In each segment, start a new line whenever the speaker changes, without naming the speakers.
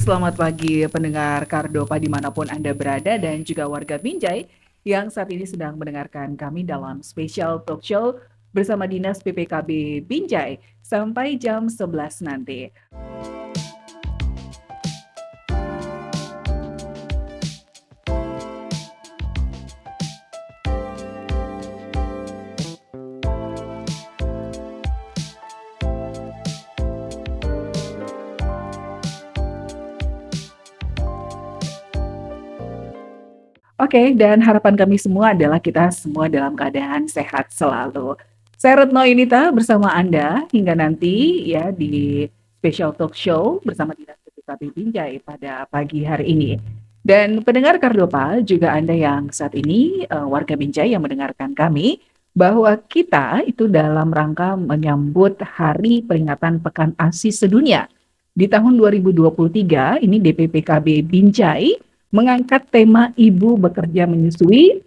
Selamat pagi pendengar Kardopa dimanapun Anda berada dan juga warga Binjai yang saat ini sedang mendengarkan kami dalam spesial talk show bersama Dinas PPKB Binjai sampai jam 11 nanti. Oke, dan harapan kami semua adalah kita semua dalam keadaan sehat selalu. Saya Retno Yunita bersama Anda hingga nanti ya di special talk show bersama Dinas PPKB Binjai pada pagi hari ini. Dan pendengar Kardopa juga Anda yang saat ini warga Binjai yang mendengarkan kami bahwa kita itu dalam rangka menyambut Hari Peringatan Pekan ASI Sedunia. Di tahun 2023 ini DPPKB Binjai mengangkat tema ibu bekerja menyusui,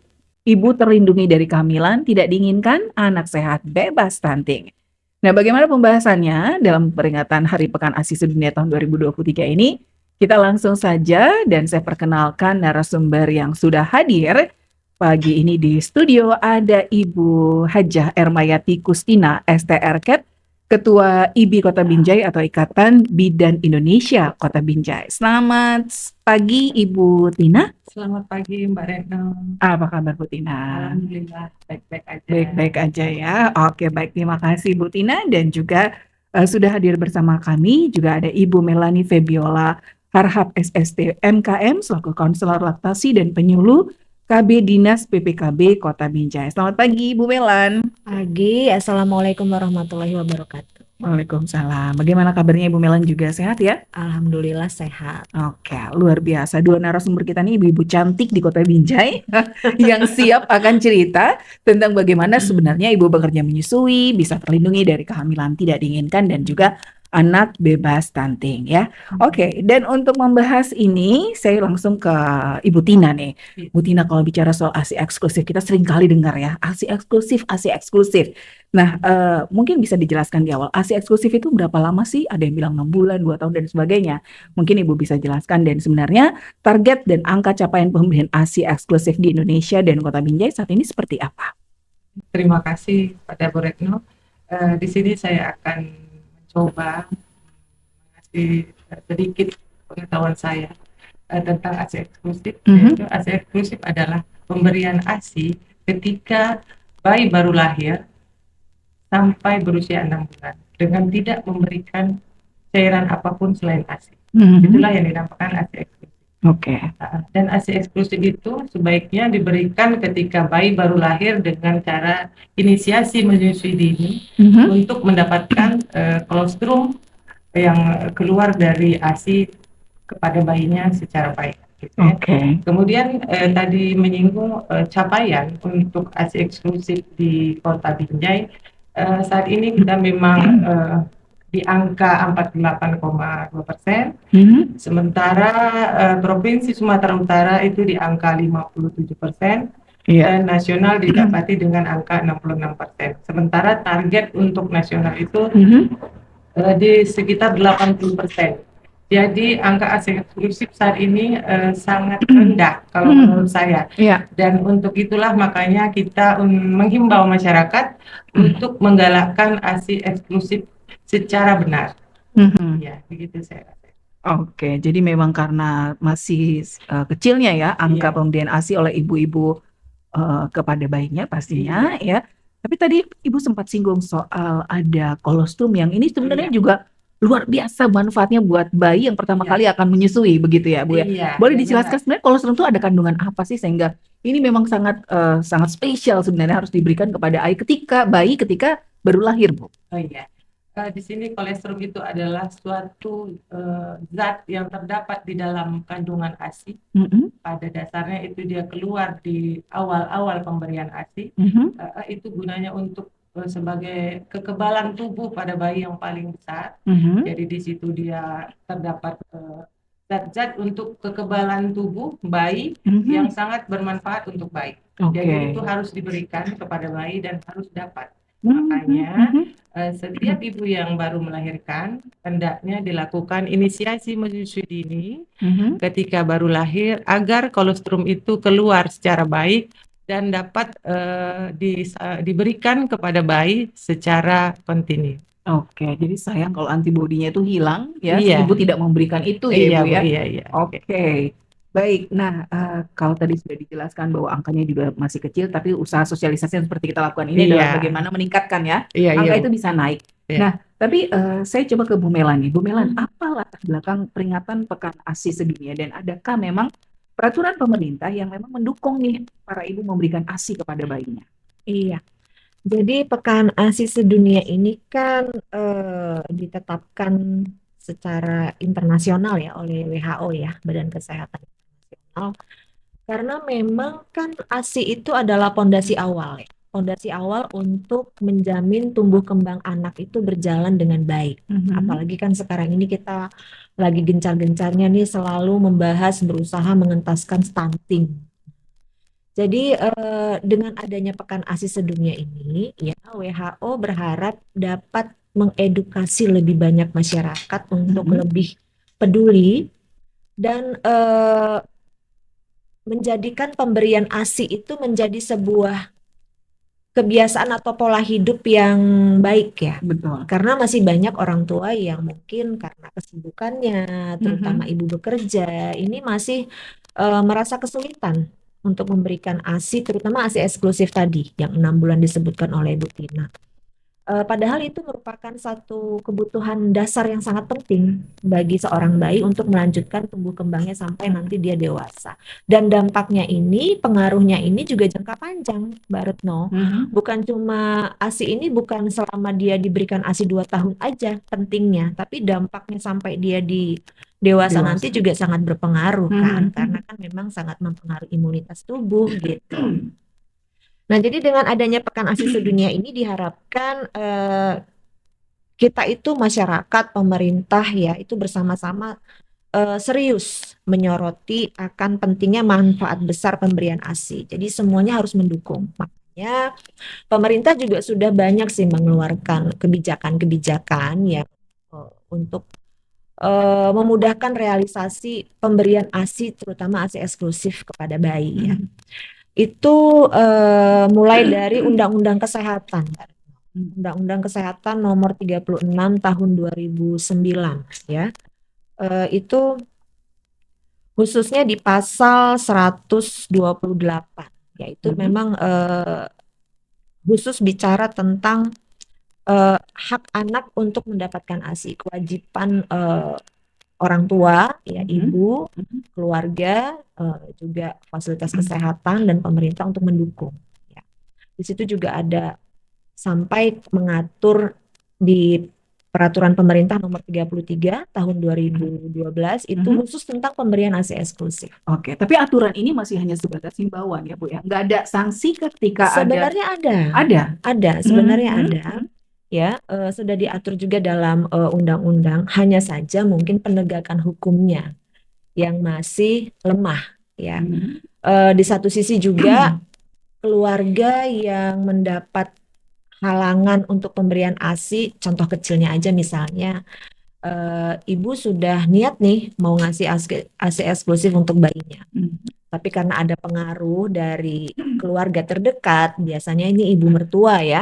ibu terlindungi dari kehamilan, tidak diinginkan, anak sehat, bebas stunting. Nah, bagaimana pembahasannya dalam peringatan Hari Pekan ASI Sedunia tahun 2023 ini? Kita langsung saja dan saya perkenalkan narasumber yang sudah hadir. Pagi ini di studio ada Ibu Hajah Ermayati Kustina, STR Ket, Ketua IBI Kota Binjai atau Ikatan Bidan Indonesia Kota Binjai. Selamat pagi Ibu Tina.
Selamat pagi Mbak Retno.
Apa kabar Bu Tina?
Alhamdulillah baik-baik aja.
Baik-baik aja ya. Oke, baik, terima kasih Bu Tina dan juga sudah hadir bersama kami juga ada Ibu Melani Febiola Harhab SST MKM selaku konselor laktasi dan penyuluh KB Dinas PPKB Kota Binjai. Selamat pagi Bu Melan.
Pagi, Assalamualaikum warahmatullahi wabarakatuh.
Waalaikumsalam. Bagaimana kabarnya Ibu Melan, juga sehat ya?
Alhamdulillah sehat.
Oke, luar biasa. Dua narasumber kita nih ibu-ibu cantik di Kota Binjai yang siap akan cerita tentang bagaimana sebenarnya ibu bekerja menyusui, bisa terlindungi dari kehamilan tidak diinginkan dan juga anak bebas stunting ya. Oke, dan untuk membahas ini saya langsung ke Ibu Tina nih. Bu Tina, kalau bicara soal ASI eksklusif kita sering kali dengar ya, ASI eksklusif, ASI eksklusif. Nah, mungkin bisa dijelaskan di awal, ASI eksklusif itu berapa lama sih? Ada yang bilang 6 bulan, 2 tahun dan sebagainya. Mungkin Ibu bisa jelaskan dan sebenarnya target dan angka capaian pemberian ASI eksklusif di Indonesia dan Kota Binjai saat ini seperti apa?
Terima kasih pada Bu Retno. Di sini saya akan mencoba mengasih sedikit pengetahuan saya tentang ASI eksklusif. Yaitu ASI eksklusif adalah pemberian ASI ketika bayi baru lahir sampai berusia 6 bulan dengan tidak memberikan cairan apapun selain ASI. Itulah yang dinamakan ASI eksklusif.
Oke.
Dan ASI eksklusif itu sebaiknya diberikan ketika bayi baru lahir dengan cara inisiasi menyusui dini untuk mendapatkan kolostrum yang keluar dari ASI kepada bayinya secara baik. Gitu ya. Kemudian tadi menyinggung capaian untuk ASI eksklusif di Kota Binjai. Saat ini kita memang di angka 48,2%, sementara Provinsi Sumatera Utara itu di angka 57%, dan nasional didapati dengan angka 66%. Sementara target untuk nasional itu di sekitar 80%. Jadi angka ASI eksklusif saat ini sangat rendah kalau menurut saya. Dan untuk itulah makanya kita menghimbau masyarakat untuk menggalakkan ASI eksklusif secara benar. Ya, begitu saya rasa.
Oke, jadi memang karena masih kecilnya ya angka pemberian ASI oleh ibu-ibu kepada bayinya pastinya ya. Tapi tadi Ibu sempat singgung soal ada kolostrum yang ini sebenarnya juga luar biasa manfaatnya buat bayi yang pertama kali akan menyusui begitu ya Bu ya. Boleh dijelaskan sebenarnya kolostrum itu ada kandungan apa sih sehingga ini memang sangat sangat spesial sebenarnya harus diberikan kepada bayi ketika baru lahir Bu.
Oh iya. Di sini kolostrum itu adalah suatu zat yang terdapat di dalam kandungan ASI. Pada dasarnya itu dia keluar di awal-awal pemberian ASI. Itu gunanya untuk sebagai kekebalan tubuh pada bayi yang paling besar. Jadi di situ dia terdapat zat-zat untuk kekebalan tubuh bayi yang sangat bermanfaat untuk bayi. Jadi itu harus diberikan kepada bayi dan harus dapat. Makanya setiap ibu yang baru melahirkan hendaknya dilakukan inisiasi menyusui dini ketika baru lahir agar kolostrum itu keluar secara baik dan dapat diberikan kepada bayi secara kontinu.
Oke, jadi sayang kalau antibodinya itu hilang ya, si
Iya,
ibu tidak memberikan itu ya
iya
Ibu
Bu,
ya.
iya, iya.
Oke, baik. Nah, kalau tadi sudah dijelaskan bahwa angkanya juga masih kecil, tapi usaha sosialisasi yang seperti kita lakukan ini adalah
Iya,
bagaimana meningkatkan ya,
iya, iya
angka
Bu.
itu bisa naik.
Iya.
Nah, tapi saya coba ke Bu Melan nih. Bu Melan, apa latar belakang peringatan Pekan ASI sedunia dan adakah memang peraturan pemerintah yang memang mendukung nih para ibu memberikan ASI kepada bayinya?
Iya. Jadi Pekan ASI Sedunia ini kan ditetapkan secara internasional ya oleh WHO ya, Badan Kesehatan Internasional. Karena memang kan ASI itu adalah pondasi awal ya. Pondasi awal untuk menjamin tumbuh kembang anak itu berjalan dengan baik. Apalagi kan sekarang ini kita lagi gencar-gencarnya nih selalu membahas berusaha mengentaskan stunting. Jadi dengan adanya Pekan ASI Sedunia ini, ya WHO berharap dapat mengedukasi lebih banyak masyarakat untuk lebih peduli dan menjadikan pemberian ASI itu menjadi sebuah kebiasaan atau pola hidup yang baik ya.
Betul.
Karena masih banyak orang tua yang mungkin karena kesibukannya, terutama ibu bekerja, ini masih merasa kesulitan untuk memberikan ASI, terutama ASI eksklusif tadi yang 6 bulan disebutkan oleh Bu Tina. Padahal itu merupakan satu kebutuhan dasar yang sangat penting bagi seorang bayi untuk melanjutkan tumbuh kembangnya sampai nanti dia dewasa. Dan dampaknya ini, pengaruhnya ini juga jangka panjang, Mbak Retno. Bukan cuma ASI ini bukan selama dia diberikan ASI 2 tahun aja pentingnya, tapi dampaknya sampai dia di dewasa nanti juga sangat berpengaruh kan, karena kan memang sangat mempengaruhi imunitas tubuh gitu. Nah, jadi dengan adanya Pekan ASI Sedunia ini diharapkan kita itu masyarakat, pemerintah ya, itu bersama-sama serius menyoroti akan pentingnya manfaat besar pemberian ASI. Jadi semuanya harus mendukung. Makanya pemerintah juga sudah banyak sih mengeluarkan kebijakan-kebijakan ya untuk memudahkan realisasi pemberian ASI, terutama ASI eksklusif kepada bayi ya. Itu mulai dari Undang-Undang Kesehatan. Undang-Undang Kesehatan nomor 36 tahun 2009 ya. Itu khususnya di pasal 128 yaitu memang khusus bicara tentang hak anak untuk mendapatkan ASI, kewajiban orang tua, ya ibu, keluarga, juga fasilitas kesehatan dan pemerintah untuk mendukung. Ya. Di situ juga ada sampai mengatur di peraturan pemerintah nomor 33 tahun 2012 itu khusus tentang pemberian ASI eksklusif.
Oke, tapi aturan ini masih hanya sebatas himbauan ya Bu ya, nggak ada sanksi ketika
sebenarnya
ada.
Sebenarnya ada. Ya, sudah diatur juga dalam undang-undang, hanya saja mungkin penegakan hukumnya yang masih lemah ya. Di satu sisi juga keluarga yang mendapat halangan untuk pemberian ASI, contoh kecilnya aja misalnya ibu sudah niat nih mau ngasih ASI eksklusif untuk bayinya. Tapi karena ada pengaruh dari keluarga terdekat, biasanya ini ibu mertua ya,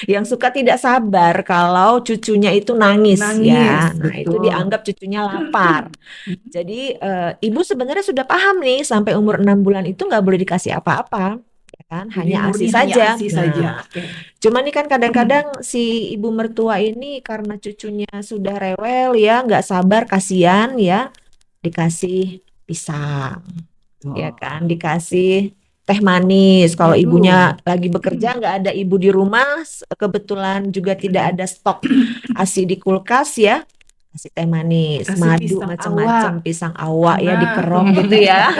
yang suka tidak sabar kalau cucunya itu nangis ya. Nah, itu dianggap cucunya lapar. Jadi ibu sebenarnya sudah paham nih sampai umur 6 bulan itu nggak boleh dikasih apa-apa. Ya kan? Hanya ASI saja. Cuma nih kan kadang-kadang si ibu mertua ini karena cucunya sudah rewel ya, nggak sabar, kasihan ya, dikasih pisang, ya kan, dikasih teh manis. Kalau ibunya lagi bekerja, nggak ada ibu di rumah, kebetulan juga tidak ada stok ASI di kulkas ya, kasih teh manis, madu macam-macam, pisang awak ya dikerok gitu ya.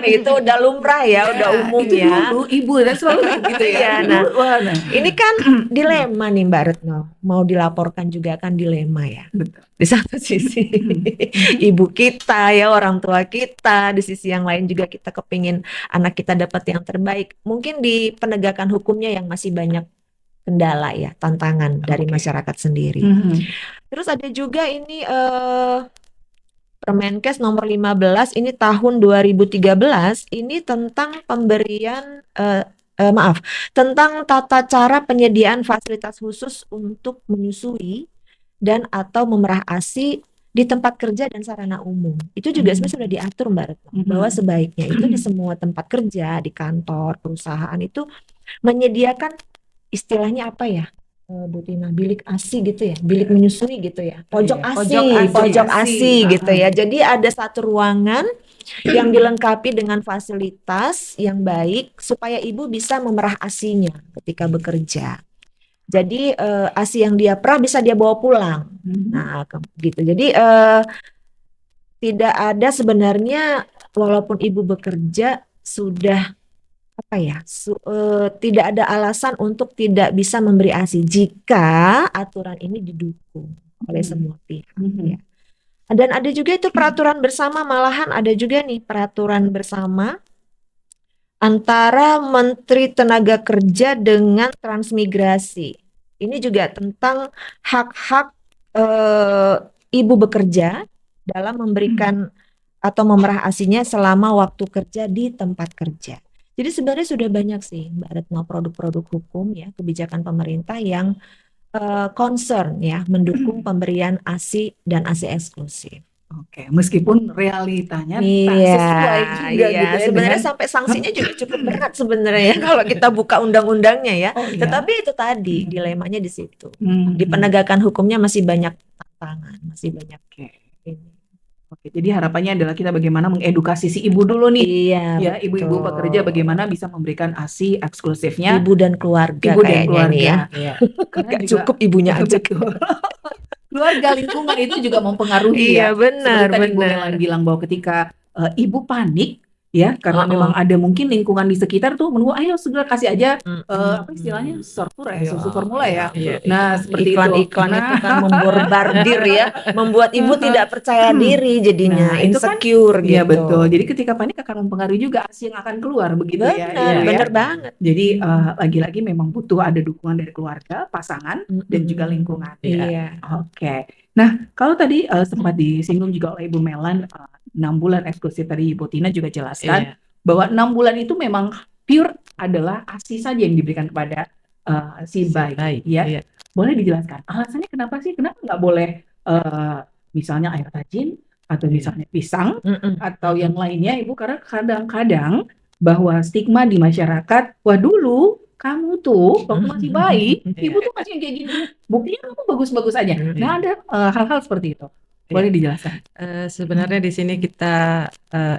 Itu udah lumrah ya, udah umum ya.
Ibu dan selalu gitu ya.
Nah, ini kan dilema nih Mbak Retno, mau dilaporkan juga kan dilema ya. Di satu sisi ibu kita ya, orang tua kita, di sisi yang lain juga kita kepingin anak kita dapat yang terbaik. Mungkin di penegakan hukumnya yang masih banyak kendala ya, tantangan dari
Oke.
masyarakat sendiri.
Mhm.
Terus ada juga ini Permenkes nomor 15 ini tahun 2013 ini tentang pemberian tentang tata cara penyediaan fasilitas khusus untuk menyusui dan atau memerah ASI di tempat kerja dan sarana umum. Itu juga sebenarnya sudah diatur Mbak Retno, bahwa sebaiknya itu di semua tempat kerja, di kantor, perusahaan itu menyediakan istilahnya apa ya? Bu Tina, bilik ASI gitu ya, bilik menyusui gitu ya, pojok
Iya,
ASI, pojok ASI gitu
Heeh.
ya. Jadi ada satu ruangan yang dilengkapi dengan fasilitas yang baik supaya ibu bisa memerah ASInya ketika bekerja. Jadi ASI yang dia perah bisa dia bawa pulang. Nah, gitu. Jadi tidak ada sebenarnya, walaupun ibu bekerja sudah apa ya, tidak ada alasan untuk tidak bisa memberi ASI jika aturan ini didukung oleh semua pihak ya. Dan ada juga itu peraturan bersama, malahan ada juga nih peraturan bersama antara Menteri Tenaga Kerja dengan Transmigrasi. Ini juga tentang hak-hak ibu bekerja dalam memberikan atau memerah ASInya selama waktu kerja di tempat kerja. Jadi sebenarnya sudah banyak sih Mbak Retno produk-produk hukum ya, kebijakan pemerintah yang concern ya, mendukung pemberian ASI dan ASI eksklusif.
Oke, meskipun realitanya tak
Iya,
sesuai juga
iya.
gitu ya
Sebenarnya
dengan
sampai sanksinya juga cukup berat sebenarnya ya kalau kita buka undang-undangnya ya.
Oh iya.
Tetapi itu tadi dilemanya di situ.
Mhm.
Di penegakan hukumnya masih banyak tantangan, masih banyak
Oke.
ini.
Oke, jadi harapannya adalah kita bagaimana mengedukasi si ibu dulu nih.
Iya,
Ya, ibu-ibu
betul.
pekerja bagaimana bisa memberikan ASI eksklusifnya
Ibu dan keluarga
ibu dan
kayaknya
keluarga.
nih ya.
Iya.
Karena
Nggak
juga
cukup ibunya aja.
betul. Keluarga, lingkungan itu juga mempengaruhi
Iya,
ya.
benar,
Seperti tadi Bu
benar.
Melan bilang bahwa ketika ibu panik ya, karena
Oh,
memang ada mungkin lingkungan di sekitar tuh menunggu, ayo segera kasih aja apa istilahnya sortur ya, susu formula ya. Nah, seperti itu.
Iklan-iklan
Nah,
itu kan memborbardir ya, membuat ibu tidak percaya diri jadinya,
Nah, itu kan
insecure
iya
gitu.
betul. Jadi ketika panik akan mempengaruhi juga ASI yang akan keluar begitu ya.
Benar,
Ibu ya.
benar banget.
Jadi lagi-lagi memang butuh ada dukungan dari keluarga, pasangan dan juga lingkungan.
Iya.
Oke. Nah, kalau tadi sempat disinggung juga oleh Ibu Melan 6 bulan eksklusif, tadi Ibu Tina juga jelaskan bahwa 6 bulan itu memang pure adalah ASI saja yang diberikan kepada si bayi ya. Boleh dijelaskan alasannya kenapa sih? Kenapa nggak boleh misalnya air tajin atau misalnya pisang atau yang lainnya Ibu, karena kadang-kadang bahwa stigma di masyarakat, wah dulu kamu tuh waktu masih bayi, ibu tuh masih kayak gini, buktinya kamu bagus-bagus aja. Nah, ada hal-hal seperti itu. Boleh dijelaskan?
Sebenarnya di sini kita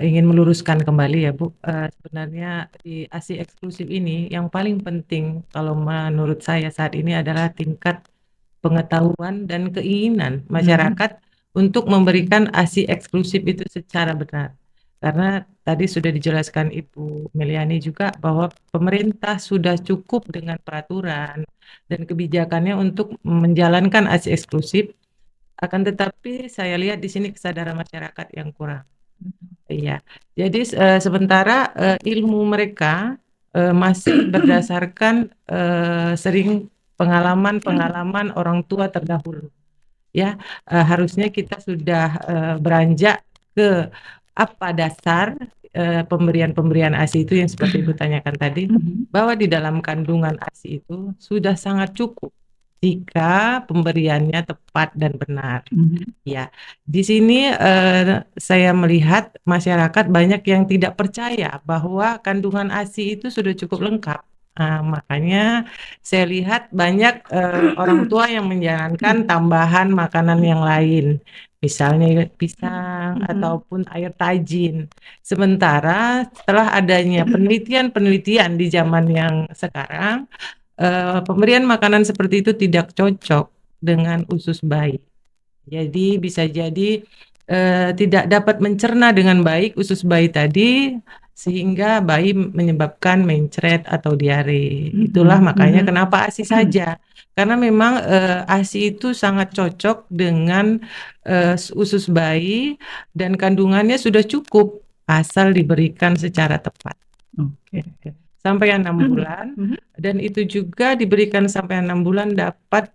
ingin meluruskan kembali ya Bu. Sebenarnya di ASI eksklusif ini yang paling penting kalau menurut saya saat ini adalah tingkat pengetahuan dan keinginan masyarakat untuk memberikan ASI eksklusif itu secara benar. Karena tadi sudah dijelaskan Ibu Meliani juga bahwa pemerintah sudah cukup dengan peraturan dan kebijakannya untuk menjalankan ASI eksklusif. Akan tetapi saya lihat di sini kesadaran masyarakat yang kurang. Iya. Jadi sementara ilmu mereka masih berdasarkan sering pengalaman-pengalaman orang tua terdahulu. Ya, harusnya kita sudah beranjak ke apa dasar pemberian-pemberian ASI itu yang seperti Ibu tanyakan tadi, bahwa di dalam kandungan ASI itu sudah sangat cukup jika pemberiannya tepat dan benar. Ya, di sini saya melihat masyarakat banyak yang tidak percaya bahwa kandungan ASI itu sudah cukup lengkap. Makanya saya lihat banyak orang tua yang menyarankan tambahan makanan yang lain, misalnya pisang ataupun air tajin. Sementara setelah adanya penelitian-penelitian di zaman yang sekarang, pemberian makanan seperti itu tidak cocok dengan usus bayi. Jadi bisa jadi tidak dapat mencerna dengan baik usus bayi tadi, sehingga bayi menyebabkan mencret atau diare. Itulah makanya kenapa ASI saja. Karena memang ASI itu sangat cocok dengan usus bayi dan kandungannya sudah cukup asal diberikan secara tepat. sampai 6 bulan, dan itu juga diberikan sampai 6 bulan dapat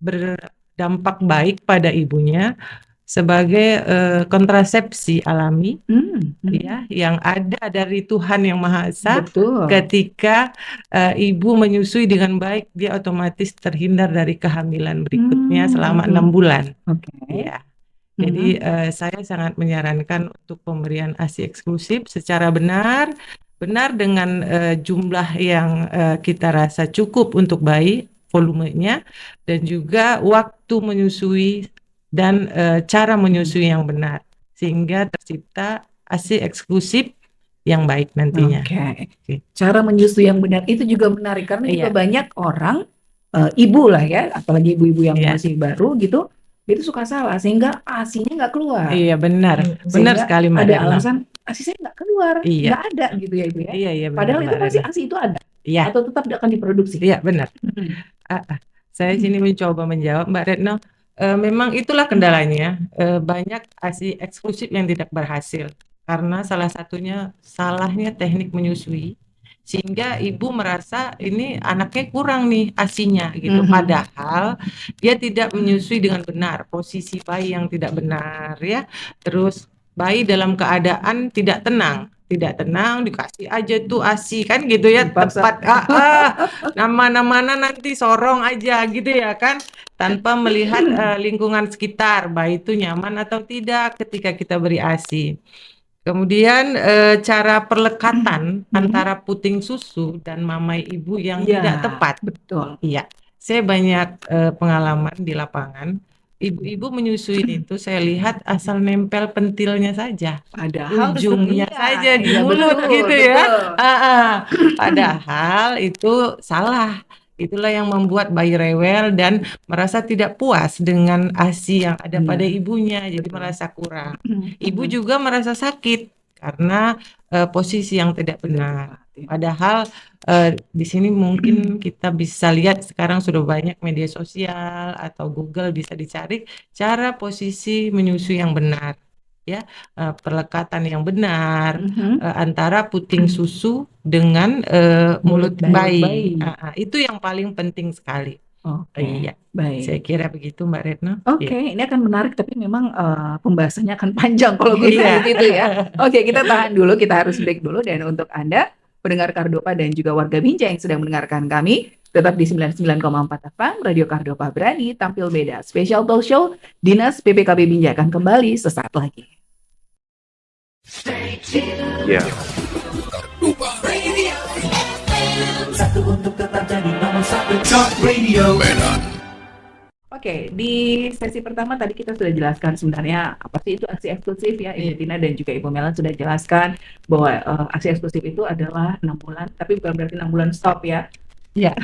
berdampak baik pada ibunya sebagai kontrasepsi alami, ya, yang ada dari Tuhan Yang Maha Esa.
Betul.
Ketika ibu menyusui dengan baik, dia otomatis terhindar dari kehamilan berikutnya selama 6 bulan.
Oke.
Ya. Jadi saya sangat menyarankan untuk pemberian ASI eksklusif secara benar dengan jumlah yang kita rasa cukup untuk bayi, volumenya, dan juga waktu menyusui dan cara menyusui yang benar, sehingga tercipta ASI eksklusif yang baik nantinya.
Oke. Cara menyusui yang benar itu juga menarik karena juga banyak orang ibu lah ya, apalagi ibu-ibu yang masih baru gitu, itu suka salah sehingga ASInya nggak keluar.
Iya, benar sekali Mbak
ada
Retno.
alasan ASI saya nggak keluar, nggak ada gitu ya Ibu ya.
Iya,
Padahal
benar,
itu
Mbak
pasti
Retno.
ASI itu ada
Iya,
atau tetap akan diproduksi.
iya benar. Saya sini mencoba menjawab Mbak Retno. Memang itulah kendalanya, banyak ASI eksklusif yang tidak berhasil karena salah satunya salahnya teknik menyusui, sehingga ibu merasa ini anaknya kurang nih ASInya gitu. Padahal dia tidak menyusui dengan benar, posisi bayi yang tidak benar ya. Terus bayi dalam keadaan tidak tenang, dikasih aja tuh ASI kan gitu ya, tepat nama-namanya nanti sorong aja gitu ya kan, tanpa melihat lingkungan sekitar bayi itu nyaman atau tidak ketika kita beri ASI. Kemudian cara perlekatan antara puting susu dan mamai ibu yang tidak tepat.
Betul.
Iya, saya banyak pengalaman di lapangan. Ibu-ibu menyusui itu saya lihat asal nempel pentilnya saja,
Padahal
ujungnya saja di mulut
betul,
gitu ya. Padahal itu salah. Itulah yang membuat bayi rewel dan merasa tidak puas dengan ASI yang ada pada ibunya, jadi merasa kurang. Ibu juga merasa sakit karena posisi yang tidak benar. Padahal di sini mungkin kita bisa lihat sekarang sudah banyak media sosial atau Google, bisa dicari cara posisi menyusui yang benar, ya, perlekatan yang benar antara puting susu dengan mulut bayi. Itu yang paling penting sekali. Iya,
baik.
Saya kira begitu Mbak Retno.
Oke, ini akan menarik tapi memang pembahasannya akan panjang kalau begitu ya. Oke, kita tahan dulu, kita harus break dulu, dan untuk Anda pendengar Kardopa dan juga warga Binjai yang sedang mendengarkan kami, tetap di 99,4 FM Radio Kardopa Berani Tampil Beda. Special Talk Show Dinas PPKB Binjai akan kembali sesaat lagi.
Ya.
Kardopa Radio satu untuk tetap jadi nomor satu Talk Radio Medan.
Oke, di sesi pertama tadi kita sudah jelaskan sebenarnya apa sih itu ASI eksklusif ya, Ibu Tina dan juga Ibu Melan sudah jelaskan bahwa ASI eksklusif itu adalah 6 bulan, tapi bukan berarti 6 bulan stop ya.
Ya,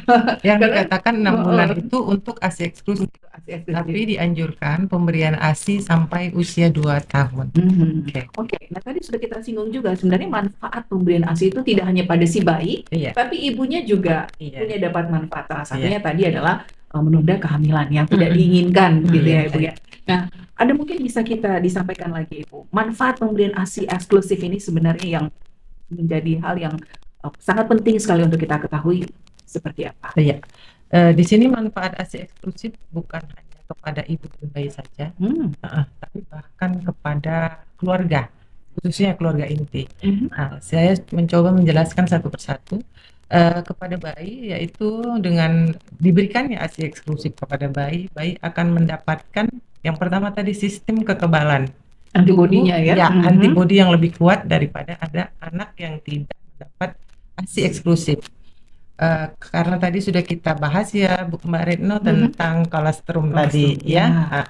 yang dikatakan 6 bulan itu untuk ASI eksklusif, tapi dianjurkan pemberian ASI sampai usia 2 tahun.
Oke, nah tadi sudah kita singgung juga sebenarnya manfaat pemberian ASI itu tidak hanya pada si bayi, tapi ibunya juga punya dapat manfaat. Salah satunya tadi adalah menunda kehamilan yang tidak diinginkan gitu ya Ibu ya. Nah, ada mungkin bisa kita disampaikan lagi Ibu, manfaat pemberian ASI eksklusif ini sebenarnya yang menjadi hal yang sangat penting sekali untuk kita ketahui seperti apa?
Iya, di sini manfaat ASI eksklusif bukan hanya kepada ibu dan bayi saja, tapi bahkan kepada keluarga, khususnya keluarga inti. Saya mencoba menjelaskan satu persatu. Kepada bayi, yaitu dengan diberikannya ASI eksklusif kepada bayi akan mendapatkan yang pertama tadi sistem kekebalan
antibodinya ya,
antibodi yang lebih kuat daripada ada anak yang tidak mendapat ASI eksklusif. Karena tadi sudah kita bahas ya Mbak Retno tentang kolostrum tadi ya.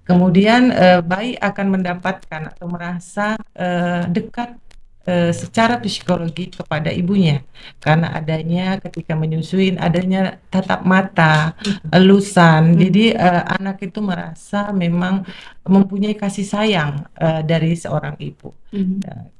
Kemudian bayi akan mendapatkan atau merasa dekat secara psikologi kepada ibunya karena adanya ketika menyusui adanya tatap mata, elusan. Jadi anak itu merasa memang mempunyai kasih sayang dari seorang ibu.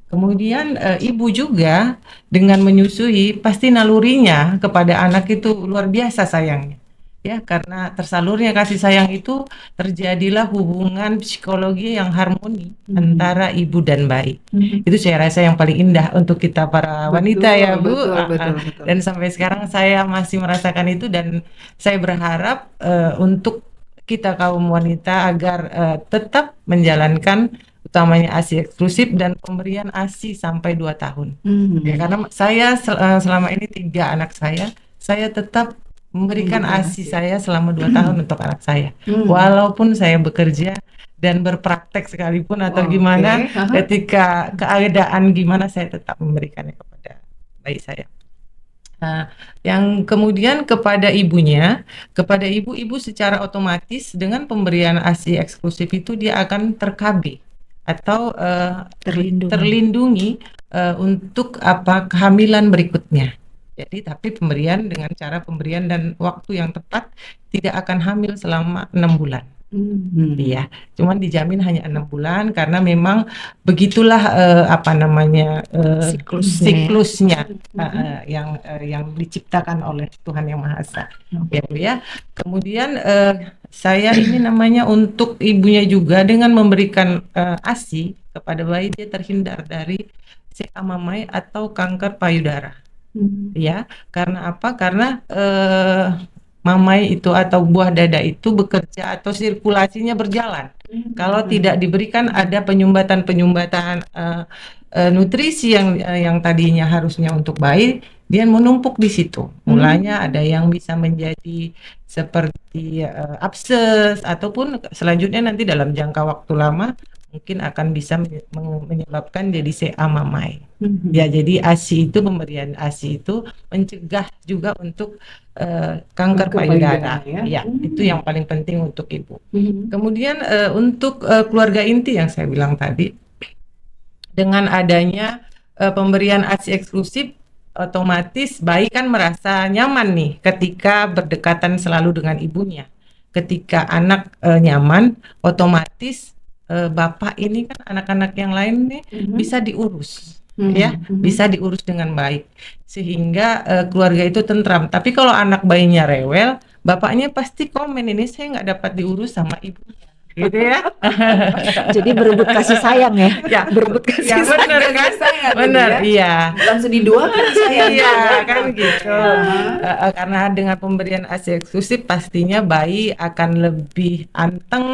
Kemudian ibu juga dengan menyusui pasti nalurinya kepada anak itu luar biasa sayangnya. ya, karena tersalurnya kasih sayang itu terjadilah hubungan psikologi yang harmoni antara ibu dan bayi. Itu saya rasa yang paling indah untuk kita para wanita ya Bu.
Betul.
Dan sampai sekarang saya masih merasakan itu, dan saya berharap untuk kita kaum wanita agar tetap menjalankan utamanya ASI eksklusif dan pemberian ASI sampai 2 tahun. Ya, karena saya selama ini 3 anak saya tetap memberikan ASI saya selama 2 tahun untuk anak saya. Walaupun saya bekerja dan berpraktek sekalipun atau gimana, ketika keadaan gimana saya tetap memberikannya kepada bayi saya. Nah, yang kemudian kepada ibunya, kepada ibu-ibu secara otomatis dengan pemberian ASI eksklusif itu dia akan ter-KB atau terlindungi untuk kehamilan berikutnya. Jadi tapi pemberian dengan cara pemberian dan waktu yang tepat, tidak akan hamil selama 6 bulan. Iya, cuman dijamin hanya 6 bulan karena memang begitulah siklusnya yang diciptakan oleh Tuhan Yang Maha Esa. Ya, Bu ya. Kemudian saya ini namanya untuk ibunya juga dengan memberikan ASI kepada bayi, dia terhindar dari CA mamai atau kanker payudara. Ya, karena apa? Karena mamai itu atau buah dada itu bekerja atau sirkulasinya berjalan. Kalau tidak diberikan ada penyumbatan nutrisi yang tadinya harusnya untuk bayi, dia menumpuk di situ. Mulanya ada yang bisa menjadi seperti abses, ataupun selanjutnya nanti dalam jangka waktu lama mungkin akan bisa menyebabkan jadi CA mamai. Ya, jadi ASI itu, pemberian ASI itu mencegah juga untuk kanker payudara. Ya, itu yang paling penting untuk ibu. Kemudian untuk keluarga inti yang saya bilang tadi, dengan adanya pemberian ASI eksklusif, otomatis bayi kan merasa nyaman nih ketika berdekatan selalu dengan ibunya. Ketika anak nyaman, otomatis bapak ini kan anak-anak yang lain nih bisa diurus, ya, bisa diurus dengan baik sehingga keluarga itu tentram. Tapi kalau anak bayinya rewel, bapaknya pasti komen, ini saya nggak dapat diurus sama ibunya, gitu ya.
Jadi berebut kasih sayang ya.
Ya,
Berebut kasih
ya benar kan?
sayang,
Benar,
ya.
iya.
Langsung diduakan sayang.
Iya kan gitu. Karena dengan pemberian ASI eksklusif pastinya bayi akan lebih anteng,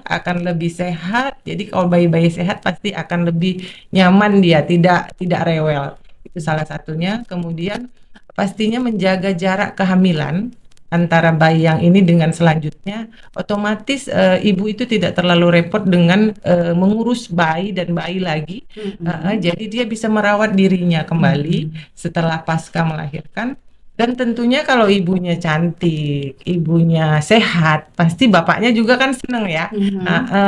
akan lebih sehat. Jadi kalau bayi-bayi sehat pasti akan lebih nyaman, dia tidak rewel. Itu salah satunya. Kemudian pastinya menjaga jarak kehamilan antara bayi yang ini dengan selanjutnya, otomatis ibu itu tidak terlalu repot dengan mengurus bayi dan bayi lagi. Jadi dia bisa merawat dirinya kembali setelah pasca melahirkan. Dan tentunya kalau ibunya cantik, ibunya sehat, pasti bapaknya juga kan seneng ya.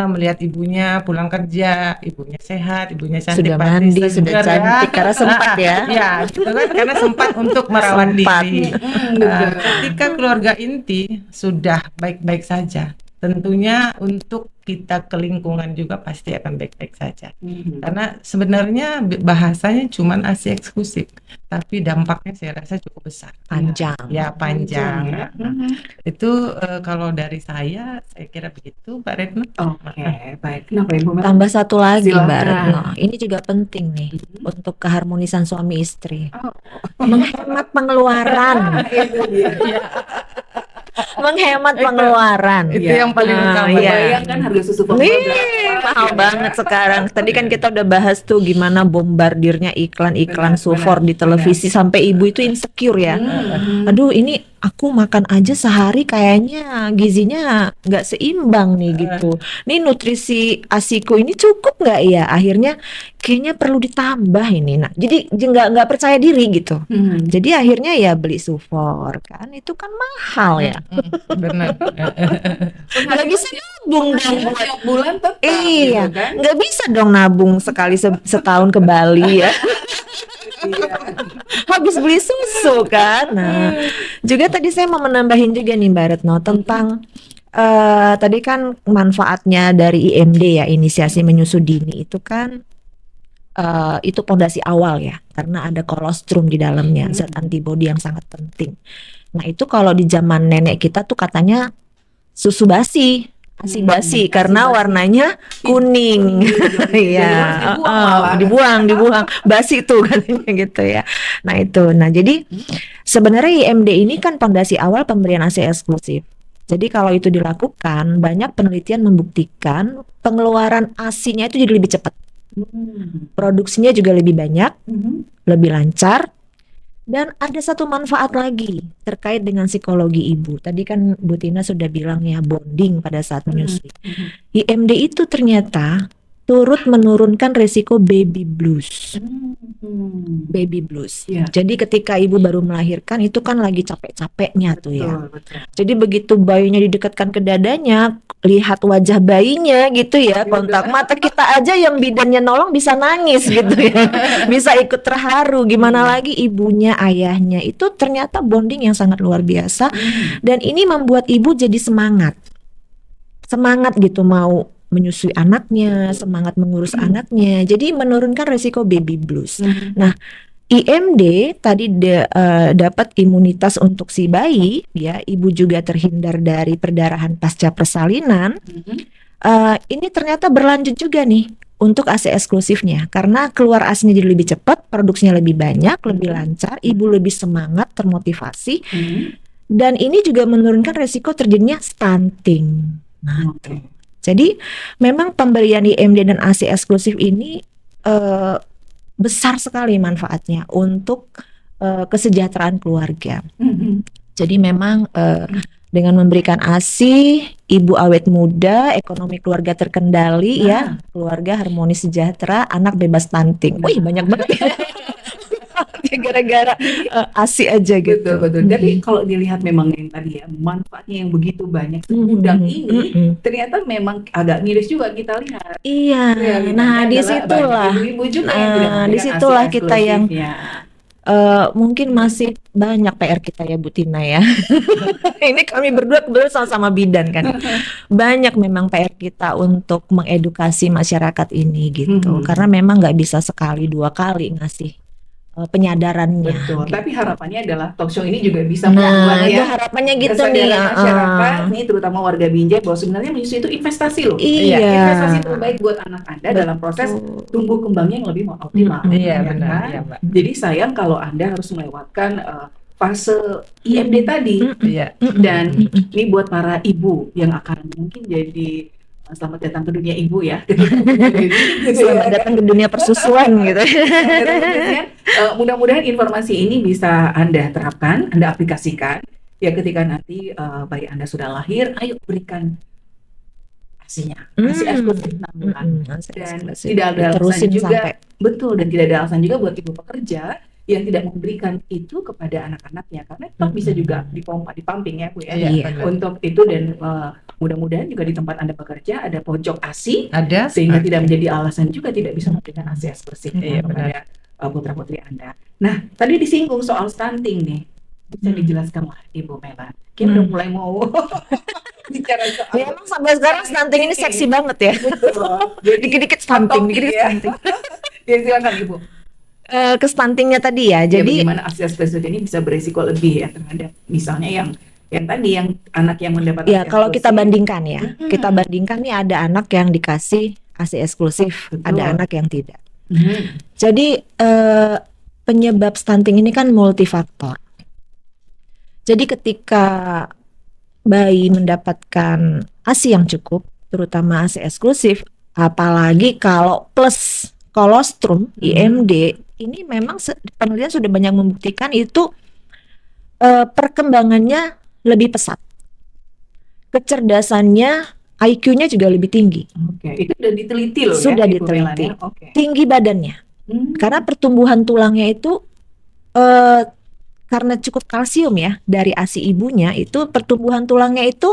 Melihat ibunya pulang kerja, ibunya sehat, ibunya cantik,
Sudah
pasti
mandi, sudah
segar ya.
cantik karena sempat ya.
Ya, gitu kan, karena sempat untuk merawat
Sempat.
diri. Ketika keluarga inti sudah baik-baik saja, tentunya untuk kita ke lingkungan juga pasti akan baik-baik saja. Karena sebenarnya bahasanya cuman ASI eksklusif, tapi dampaknya saya rasa cukup besar.
Panjang.
Ya, panjang.
Ya.
Itu kalau dari saya kira begitu, Mbak Retno.
Oke, baik. Kenapa Ibu Mer?
Tambah satu lagi
Silakan.
Mbak Retno. Ini juga penting nih untuk keharmonisan suami istri. Menghemat pengeluaran.
Itu dia.
Menghemat pengeluaran.
Itu yang paling utama.
iya.
Bayangkan harga susu formula
Wih,
berapa?
mahal banget sekarang. Tadi kan kita udah bahas tuh gimana bombardirnya iklan-iklan
Benar,
Sufor di televisi sampai ibu itu insecure ya. Aduh, ini aku makan aja sehari kayaknya gizinya nggak seimbang nih gitu. Nih nutrisi ASIku ini cukup nggak ya? Akhirnya kayaknya perlu ditambah ini. Nah, jadi nggak percaya diri gitu. Jadi akhirnya ya beli Sufor kan, itu kan mahal ya.
Benar.
Nggak bisa nabung dong buat
Tiap bulan tetap.
Iya,
gitu kan?
nggak bisa dong nabung sekali setahun ke Bali ya.
Iya.
Habis beli susu kan. Nah, juga tadi saya mau menambahin juga nih Mbak Retno tentang tadi kan manfaatnya dari IMD ya, inisiasi menyusui dini itu kan itu pondasi awal ya, karena ada kolostrum di dalamnya, zat antibodi yang sangat penting. Nah itu kalau di zaman nenek kita tuh katanya susu basi, ASI basi,
ASI
karena
basi.
warnanya kuning. Iya, dibuang, basi tuh katanya gitu ya. Nah itu, jadi sebenarnya IMD ini kan pondasi awal pemberian ASI eksklusif. Jadi kalau itu dilakukan, banyak penelitian membuktikan pengeluaran ASI-nya itu jadi lebih cepat. Produksinya juga lebih banyak, lebih lancar, dan ada satu manfaat lagi terkait dengan psikologi ibu. Tadi kan Bu Tina sudah bilang ya, bonding pada saat menyusui. IMD itu ternyata turut menurunkan resiko baby blues. Baby blues.
Iya.
Jadi ketika ibu baru melahirkan itu kan lagi capek-capeknya tuh ya.
Betul.
Jadi begitu bayinya didekatkan ke dadanya, lihat wajah bayinya gitu ya, kontak mata kita aja yang bidannya nolong bisa nangis gitu ya, bisa ikut terharu. Gimana lagi ibunya, ayahnya, itu ternyata bonding yang sangat luar biasa. Dan ini membuat ibu jadi semangat gitu mau menyusui anaknya, semangat mengurus anaknya. Jadi menurunkan resiko baby blues. Nah, IMD tadi dapat imunitas untuk si bayi, ya, ibu juga terhindar dari perdarahan pasca persalinan. Ini ternyata berlanjut juga nih untuk ASI eksklusifnya, karena keluar ASInya jadi lebih cepat, produksinya lebih banyak, lebih lancar, ibu lebih semangat, termotivasi, dan ini juga menurunkan resiko terjadinya stunting. Nah, jadi memang pemberian IMD dan ASI eksklusif ini besar sekali manfaatnya untuk kesejahteraan keluarga. Jadi memang dengan memberikan ASI, ibu awet muda, ekonomi keluarga terkendali, ya, keluarga harmonis sejahtera, anak bebas stunting. Wih, banyak banget ya. Gara-gara ASI aja gitu.
Betul. Tapi kalau dilihat memang yang tadi ya, manfaatnya yang begitu banyak segudang ini, ternyata memang agak miris juga kita lihat.
Iya,
Realitanya
nah
adalah
disitulah,
banyak ibu-ibu juga yang tidak memberikan
disitulah
ASI
kita yang
eksklusifnya.
mungkin masih banyak PR kita ya Bu Tina ya. Ini kami berdua kebetulan sama-sama bidan kan. Banyak memang PR kita untuk mengedukasi masyarakat ini gitu. Karena memang nggak bisa sekali dua kali ngasih penyadarannya.
Betul.
gitu.
Tapi harapannya adalah talk show ini juga bisa
Nah,
membuat
itu
ya
harapannya gitu nih.
kesadaran masyarakat nih, terutama warga Binjai, bahwa sebenarnya menyusui itu investasi loh.
Iya.
Investasi terbaik buat anak Anda dalam proses tumbuh kembangnya yang lebih optimal.
Iya,
ya
benar,
kan?
iya, Mbak.
Jadi sayang kalau Anda harus melewatkan fase IMD tadi.
Iya.
Dan ini buat para ibu yang akan mungkin jadi selamat datang ke dunia ibu ya.
Selamat datang ke dunia persusuan gitu.
Mudah-mudahan informasi ini bisa Anda terapkan, Anda aplikasikan. Ya ketika nanti bayi Anda sudah lahir, ayo berikan ASI-nya. ASI eksklusif 6 bulan. Dan tidak ada alasan
Terusin
juga,
sampai.
betul, dan tidak ada alasan juga buat ibu pekerja yang tidak memberikan itu kepada anak-anaknya, karena itu bisa juga dipompa, dipumping ya Bu ya.
Iya.
Untuk itu, dan mudah-mudahan juga di tempat Anda bekerja ada pojok ASI,
Ada
sehingga tidak menjadi alasan juga tidak bisa memberikan ASI eksklusif
Iya,
kepada putra-putri Anda. Nah, tadi disinggung soal stunting nih. Bisa dijelaskan lah Ibu Mela. Kita udah mulai mau bicara soal
Ya, emang sampai sekarang stunting ini seksi banget ya.
Jadi
Dikit-dikit stunting,
topik
dikit-dikit
ya.
stunting.
Ya silakan Ibu.
Ke stuntingnya tadi ya.
Jadi
Jadi
bagaimana ASI eksklusif ini bisa beresiko lebih ya terhadap misalnya yang tadi yang anak yang mendapat
ya
ASI
kalau kita
eksklusif.
bandingkan ya, kita bandingkan nih ada anak yang dikasih ASI eksklusif,
Betul.
ada anak yang tidak.
Mhm.
Jadi penyebab stunting ini kan multifaktor. Jadi ketika bayi mendapatkan ASI yang cukup, terutama ASI eksklusif, apalagi kalau plus kolostrum, IMD, ini memang penelitian sudah banyak membuktikan itu perkembangannya lebih pesat. Kecerdasannya, IQ-nya juga lebih tinggi.
Oke, itu sudah diteliti loh
Sudah
ya Ibu Mela
diteliti.
ya? Oke.
Tinggi badannya. Karena pertumbuhan tulangnya itu karena cukup kalsium ya dari ASI ibunya, itu pertumbuhan tulangnya itu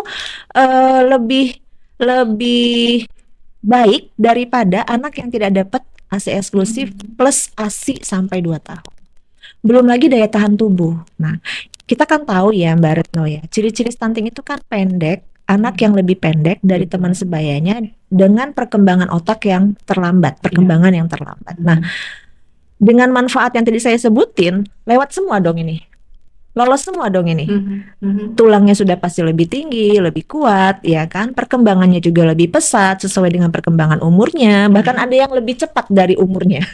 lebih baik daripada anak yang tidak dapat ASI eksklusif plus ASI sampai 2 tahun. Belum lagi daya tahan tubuh. Nah, kita kan tahu ya Mbak Retno ya, ciri-ciri stunting itu kan pendek, anak yang lebih pendek dari
Gitu.
teman sebayanya dengan perkembangan otak yang terlambat, perkembangan yang terlambat. Nah, dengan manfaat yang tadi saya sebutin, lewat semua dong ini. Lolos semua dong ini. Tulangnya sudah pasti lebih tinggi, lebih kuat, ya kan? Perkembangannya juga lebih pesat sesuai dengan perkembangan umurnya. Bahkan ada yang lebih cepat dari umurnya.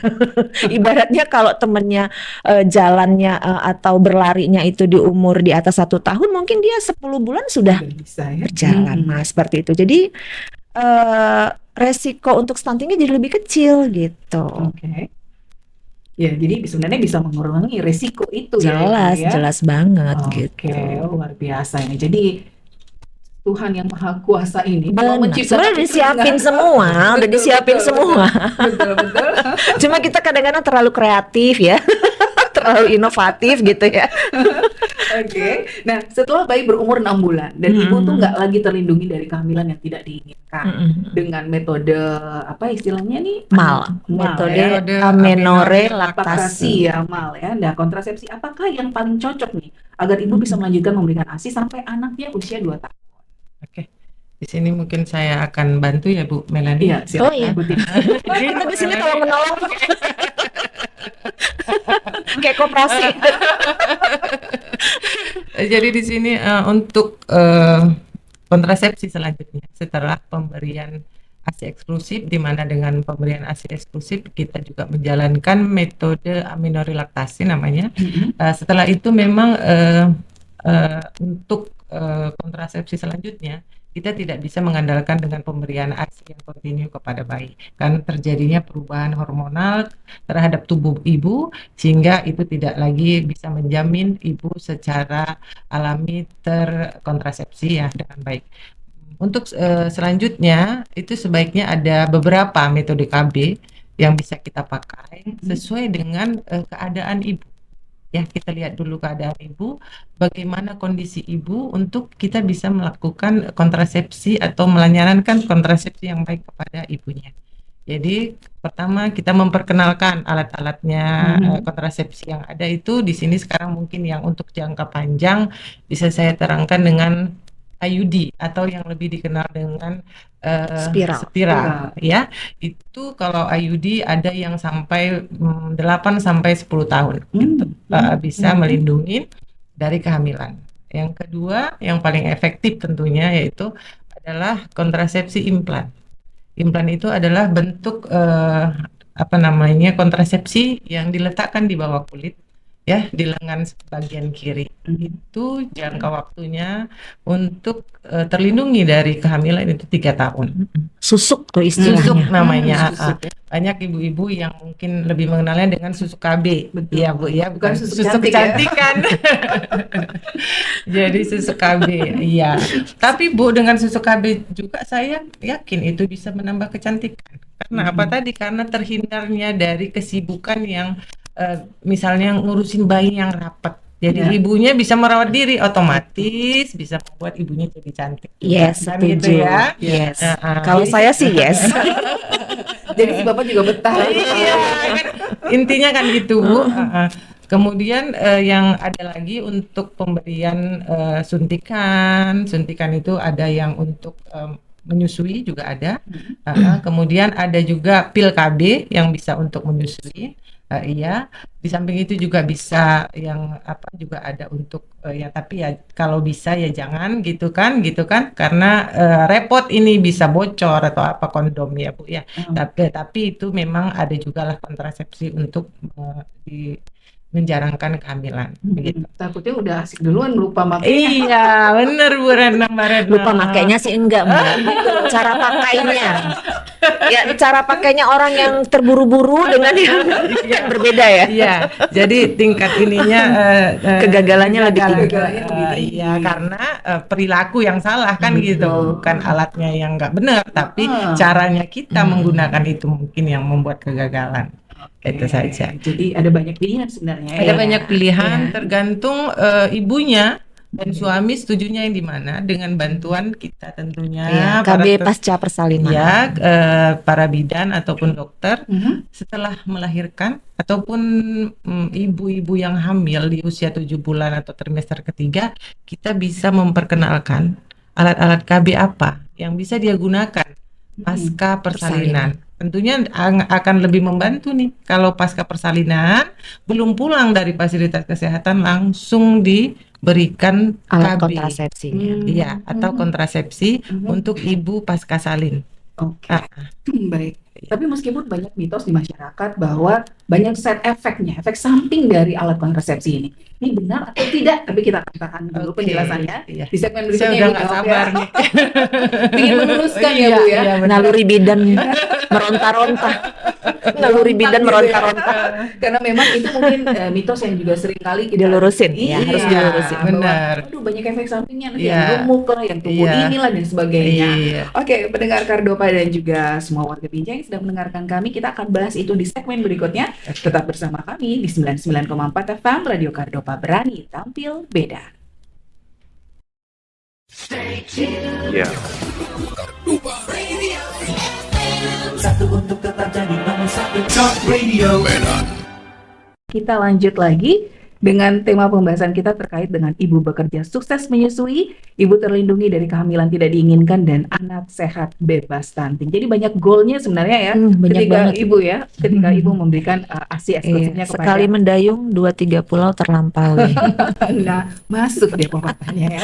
Ibaratnya kalau temennya jalannya atau berlarinya itu di umur di atas 1 tahun, mungkin dia 10 bulan sudah
Bisa ya.
berjalan. Nah, seperti itu. Jadi resiko untuk stuntingnya jadi lebih kecil gitu.
Oke. Ya, jadi sebenarnya bisa mengurangi resiko itu
Jelas,
ya.
jelas banget
Oke,
gitu.
luar biasa ini. Jadi Tuhan yang Maha Kuasa ini
Benar.
mau menciptakan
Sebenarnya udah disiapin semua, udah
Betul,
disiapin
betul,
semua.
betul.
Cuma kita kadang-kadang terlalu kreatif ya, terlalu inovatif gitu ya.
Oke. Nah, setelah bayi berumur 6 bulan dan ibu tuh nggak lagi terlindungi dari kehamilan yang tidak diinginkan dengan metode apa istilahnya nih?
Mal,
Mal
metode
ya.
amenorrhea
Laktasi
laktasi.
ya, Mal ya. Nah, kontrasepsi apakah yang paling cocok nih agar ibu bisa melanjutkan memberikan ASI sampai anaknya usia 2 tahun?
Oke. Di sini mungkin saya akan bantu ya Bu Melanie.
Iya, silakan.
Oh iya.
Bu Tini.
Kita di sini kalau menolong kayak koperasi.
Jadi di sini untuk kontrasepsi selanjutnya setelah pemberian ASI eksklusif, di mana dengan pemberian ASI eksklusif kita juga menjalankan metode amenorrhea laktasi namanya. Setelah itu memang untuk kontrasepsi selanjutnya kita tidak bisa mengandalkan dengan pemberian ASI yang kontinu kepada bayi, kan terjadinya perubahan hormonal terhadap tubuh ibu sehingga itu tidak lagi bisa menjamin ibu secara alami terkontrasepsi ya dengan baik. Untuk selanjutnya itu sebaiknya ada beberapa metode KB yang bisa kita pakai sesuai dengan keadaan ibu. Ya, kita lihat dulu keadaan ibu, bagaimana kondisi ibu untuk kita bisa melakukan kontrasepsi atau menyarankan kontrasepsi yang baik kepada ibunya. Jadi pertama kita memperkenalkan alat-alatnya kontrasepsi yang ada itu di sini sekarang mungkin yang untuk jangka panjang bisa saya terangkan dengan IUD atau yang lebih dikenal dengan spiral ya. Itu kalau IUD ada yang sampai 8 sampai 10 tahun gitu. Bisa melindungi dari kehamilan. Yang kedua yang paling efektif tentunya yaitu adalah kontrasepsi implan. Implan itu adalah bentuk kontrasepsi yang diletakkan di bawah kulit ya, di lengan bagian kiri. Itu jangka waktunya untuk terlindungi dari kehamilan itu 3 tahun.
Susuk tuh istilahnya.
Susuk namanya.
Susuk, ya.
Banyak ibu-ibu yang mungkin lebih mengenalnya dengan susuk KB.
Betul.
Iya Bu ya, bukan
susuk
susuk
cantik ya.
kecantikan. Jadi susuk KB. Iya. Tapi Bu dengan susuk KB juga saya yakin itu bisa menambah kecantikan. Karena apa tadi? Karena terhindarnya dari kesibukan yang misalnya ngurusin bayi yang rapat. Jadi ibunya bisa merawat diri, otomatis bisa membuat ibunya jadi cantik.
Yes,
Kan
setuju.
gitu ya.
Yes.
Jadi-
Kalau saya sih yes.
Jadi si Bapak juga betah.
Iya, kan intinya kan gitu Bu. Kemudian yang ada lagi untuk pemberian suntikan itu ada yang untuk menyusui juga ada. Kemudian ada juga pil KB yang bisa untuk menyusui. Iya, di samping itu juga bisa yang juga ada untuk ya, tapi ya kalau bisa ya jangan gitu kan karena repot ini bisa bocor atau apa kondom ya Bu ya. Tapi itu memang ada juga lah kontrasepsi untuk menjarangkan kehamilan begitu.
Takutnya udah asik duluan lupa makan.
Iya, bener Bu Retno.
Lupa makainya sih enggak, Mbak. Cara pakainya. Ya, cara pakainya orang yang terburu-buru dengan yang berbeda ya.
Iya, jadi tingkat ininya
Kegagalannya lebih tinggi.
Kegagalannya lebih tinggi.
Iya, karena perilaku yang salah kan gitu, bukan alatnya yang nggak benar, tapi caranya kita menggunakan itu mungkin yang membuat kegagalan. Itu saja.
Jadi ada banyak pilihan sebenarnya.
Ada
ya.
banyak pilihan, tergantung ibunya dan suami setujunya yang di mana dengan bantuan kita tentunya.
Ya, KB pasca persalinan.
Ya, para bidan ataupun dokter setelah melahirkan ataupun ibu-ibu yang hamil di usia 7 bulan atau trimester ketiga, kita bisa memperkenalkan alat-alat KB apa yang bisa dia gunakan pasca persalinan. Tentunya akan lebih membantu nih kalau pasca persalinan belum pulang dari fasilitas kesehatan langsung diberikan
Alat
KB.
kontrasepsinya.
Iya, atau kontrasepsi untuk ibu pasca salin.
Oke.
Ah,
Baik. Tapi meskipun banyak mitos di masyarakat bahwa banyak side efeknya, efek samping dari alat kontrasepsi ini. Ini benar atau tidak? Tapi kita akan tahan dulu
Oke,
penjelasannya
iya.
di segmen
Saya
berikutnya.
udah
Ibu
nggak
jawab
sabar
ya.
nih.
Ingin meluruskan ya
Iya,
Bu ya.
iya, benar.
Naluri bidan meronta-ronta. Naluri bidan
Gitu ya.
meronta-ronta.
Karena memang itu mungkin mitos yang juga sering kali kita
Dilurusin,
Iya,
ya, harus dilurusin.
bahwa,
Benar.
aduh banyak efek sampingnya nanti
Iya.
yang gemuk lah, yang tubuh
Iya.
inilah dan sebagainya.
Iya.
Oke, pendengar Kardopa dan juga semua warga Binjai yang sedang mendengarkan kami, kita akan bahas itu di segmen berikutnya. Tetap bersama kami di 99,4 FM Radio Kardopa, berani tampil beda.
Kardopa Radio FM. Satu untuk tetap jadi nomor satu. Talk Radio Medan.
Kita lanjut lagi dengan tema pembahasan kita terkait dengan ibu bekerja sukses menyusui, ibu terlindungi dari kehamilan tidak diinginkan, dan anak sehat bebas stunting. Jadi banyak goalnya sebenarnya ya,
Banyak
ketika
banget.
ibu ya, ketika ibu memberikan ASI eksklusifnya
Iya,
kepada.
sekali mendayung 2-3 pulau terlampaui.
Nah, masuk deh pepatahnya ya.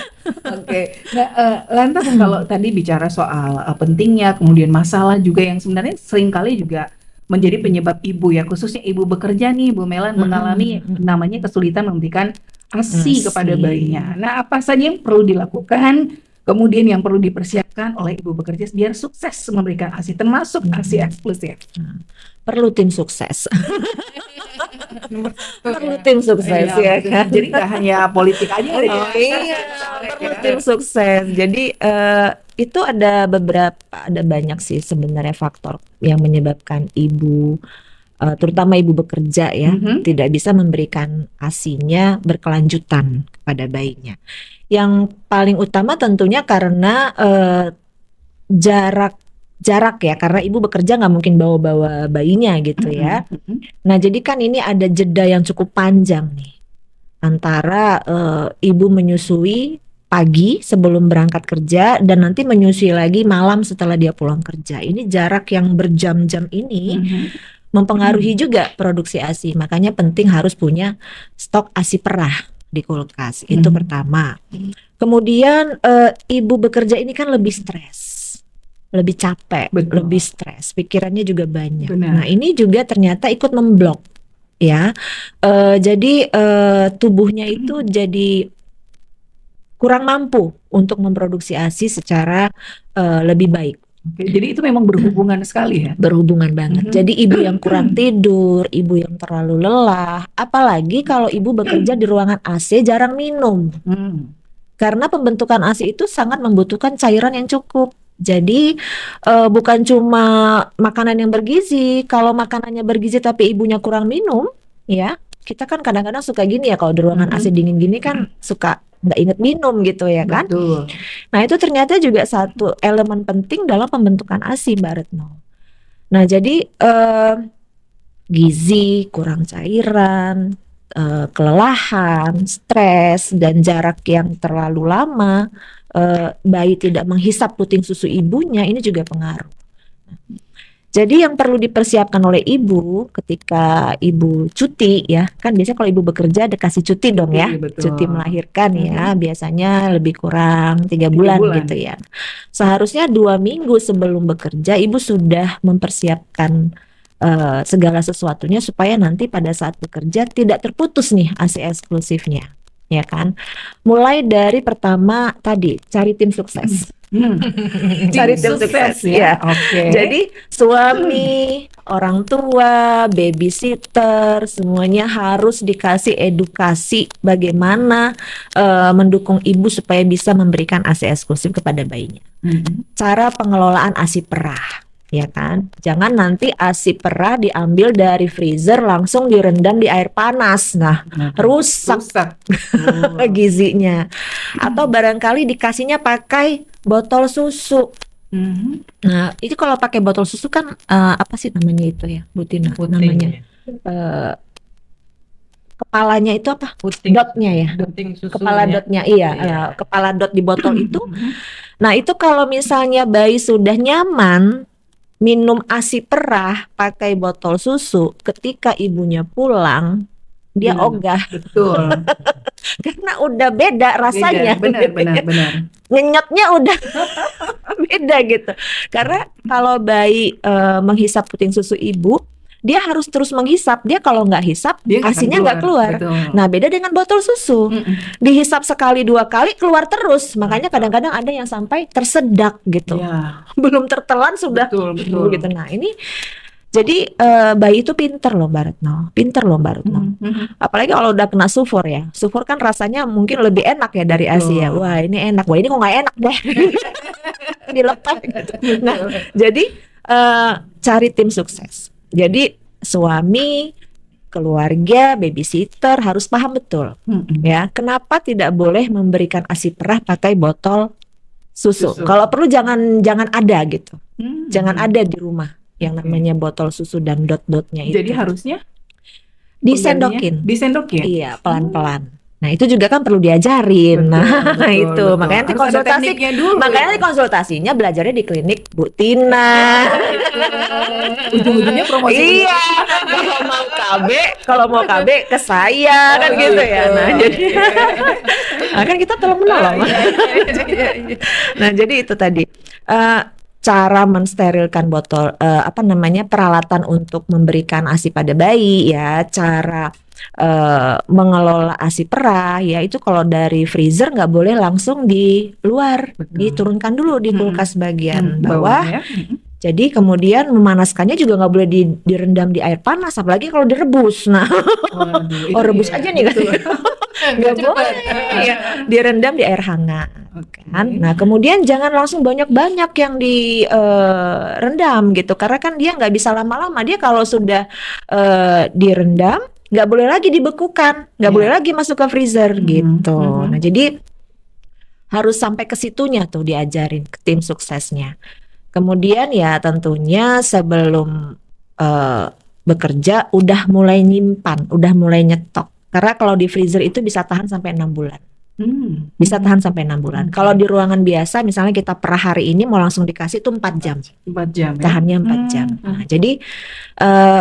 Oke. Nah, lantas kalau tadi bicara soal pentingnya, kemudian masalah juga yang sebenarnya seringkali juga menjadi penyebab ibu ya, khususnya ibu bekerja nih, Bu Melan mengalami namanya kesulitan memberikan ASI kepada bayinya. Nah, apa saja yang perlu dilakukan, kemudian yang perlu dipersiapkan oleh ibu bekerja biar sukses memberikan ASI, termasuk ASI eksklusif.
Perlu tim sukses. Perlu tim sukses
Iya,
ya
betul.
kan.
Jadi nggak hanya politik aja.
Oh,
ya.
iya, perlu tim sukses. Jadi itu ada banyak sih sebenarnya faktor yang menyebabkan ibu, terutama ibu bekerja ya, tidak bisa memberikan ASI-nya berkelanjutan kepada bayinya. Yang paling utama tentunya karena jarak ya, karena ibu bekerja nggak mungkin bawa-bawa bayinya gitu ya. Nah, jadi kan ini ada jeda yang cukup panjang nih antara ibu menyusui pagi sebelum berangkat kerja dan nanti menyusui lagi malam setelah dia pulang kerja. Ini jarak yang berjam-jam ini mempengaruhi juga produksi ASI. Makanya penting harus punya stok ASI perah di kulkas. Itu pertama. Kemudian ibu bekerja ini kan lebih stres, lebih capek,
Betul.
lebih stres, pikirannya juga banyak.
Benar.
Nah, ini juga ternyata ikut memblok ya. Jadi tubuhnya itu jadi kurang mampu untuk memproduksi ASI secara lebih baik.
Oke, jadi itu memang berhubungan sekali ya.
Berhubungan banget. Jadi ibu yang kurang tidur, ibu yang terlalu lelah, apalagi kalau ibu bekerja di ruangan AC jarang minum. Karena pembentukan ASI itu sangat membutuhkan cairan yang cukup. Jadi bukan cuma makanan yang bergizi. Kalau makanannya bergizi tapi ibunya kurang minum, ya kita kan kadang-kadang suka gini ya, kalau di ruangan AC dingin gini kan suka nggak inget minum gitu ya kan.
Betul.
Nah, itu ternyata juga satu elemen penting dalam pembentukan ASI, Mbak Retno. Nah, jadi gizi, kurang cairan, kelelahan, stres, dan jarak yang terlalu lama, bayi tidak menghisap puting susu ibunya, ini juga pengaruh. Jadi yang perlu dipersiapkan oleh ibu ketika ibu cuti ya, kan biasanya kalau ibu bekerja ada kasih cuti dong ya,
Betul.
cuti melahirkan ya, biasanya lebih kurang 3 bulan gitu ya. Seharusnya 2 minggu sebelum bekerja ibu sudah mempersiapkan segala sesuatunya supaya nanti pada saat bekerja tidak terputus nih ASI eksklusifnya, ya kan. Mulai dari pertama tadi cari tim sukses. Cari tim sukses ya.
Oke.
Jadi suami, orang tua, babysitter, semuanya harus dikasih edukasi bagaimana mendukung ibu supaya bisa memberikan ASI eksklusif kepada bayinya. Cara pengelolaan ASI perah, ya kan? Jangan nanti ASI perah diambil dari freezer langsung direndam di air panas. Nah, rusak gizinya. Atau barangkali dikasihnya pakai botol susu. Nah, itu kalau pakai botol susu kan apa sih namanya itu ya, Bu Tina? Namanya kepalanya itu apa?
Puting,
Dotnya ya.
puting susunya.
Kepala dotnya, iya,
Iya.
kepala dot di botol itu. Nah, itu kalau misalnya bayi sudah nyaman minum ASI perah pakai botol susu, ketika ibunya pulang, dia
Gimana?
ogah
Betul.
karena udah beda rasanya.
Beda, benar.
Ngenyotnya udah beda gitu. Karena kalau bayi menghisap puting susu ibu, dia harus terus menghisap. Dia kalau nggak hisap,
Dia akan
ASINya nggak keluar.
Betul.
Nah, beda dengan botol susu. Dihisap sekali 2 kali keluar terus. Makanya kadang-kadang ada yang sampai tersedak gitu.
Ya,
Belum tertelan sudah
betul.
gitu. Nah, ini jadi bayi itu pinter loh Mbak Retno. Pinter loh Mbak Retno. Apalagi kalau udah kena sufor ya. Sufor kan rasanya mungkin lebih enak ya dari ASI ya.
Betul.
Wah, ini enak. Wah, ini kok nggak enak deh. Dilepas gitu. Nah, jadi cari tim sukses. Jadi suami, keluarga, babysitter harus paham betul ya. Kenapa tidak boleh memberikan ASI perah pakai botol susu?
Susu.
Kalau perlu jangan ada gitu. Jangan
Hmm.
ada di rumah yang
Oke.
namanya botol susu dan dot-dotnya itu.
Jadi harusnya
disendokin.
Disendokin.
Iya, pelan-pelan. Nah, itu juga kan perlu diajarin. Nah, itu makanya nanti
Harus ada
konsultasi.
tekniknya dulu.
Makanya nanti konsultasinya belajarnya di klinik Bu Tina.
Ujung-ujungnya promosi.
Iya, kalau mau KB ke saya kan gitu ya. Nah, jadi nah, kan kita tolong menolong. Nah, jadi itu tadi cara mensterilkan botol peralatan untuk memberikan ASI pada bayi ya, cara mengelola ASI perah ya, itu kalau dari freezer nggak boleh langsung di luar,
Betul.
diturunkan dulu di kulkas bagian bawah.
ya.
Jadi kemudian memanaskannya juga nggak boleh direndam di air panas, apalagi kalau direbus. Nah,
Waduh,
oh
itu
rebus
ya.
aja nih
Betul.
nggak boleh ya, direndam di air hangat kan. Nah, kemudian jangan langsung banyak-banyak yang direndam gitu, karena kan dia nggak bisa lama-lama. Dia kalau sudah direndam nggak boleh lagi dibekukan, nggak
Ya.
boleh lagi masuk ke freezer gitu.
mhm.
Nah, jadi harus sampai ke situnya tuh diajarin ke tim suksesnya. Kemudian ya tentunya sebelum bekerja udah mulai nyimpan, udah mulai nyetok. Karena kalau di freezer itu bisa tahan sampai 6 bulan. Bisa tahan sampai 6 bulan.
Oke.
Kalau di ruangan biasa misalnya kita perah hari ini mau langsung dikasih itu 4 jam.
4 jam ya.
Tahannya 4 jam. Nah, jadi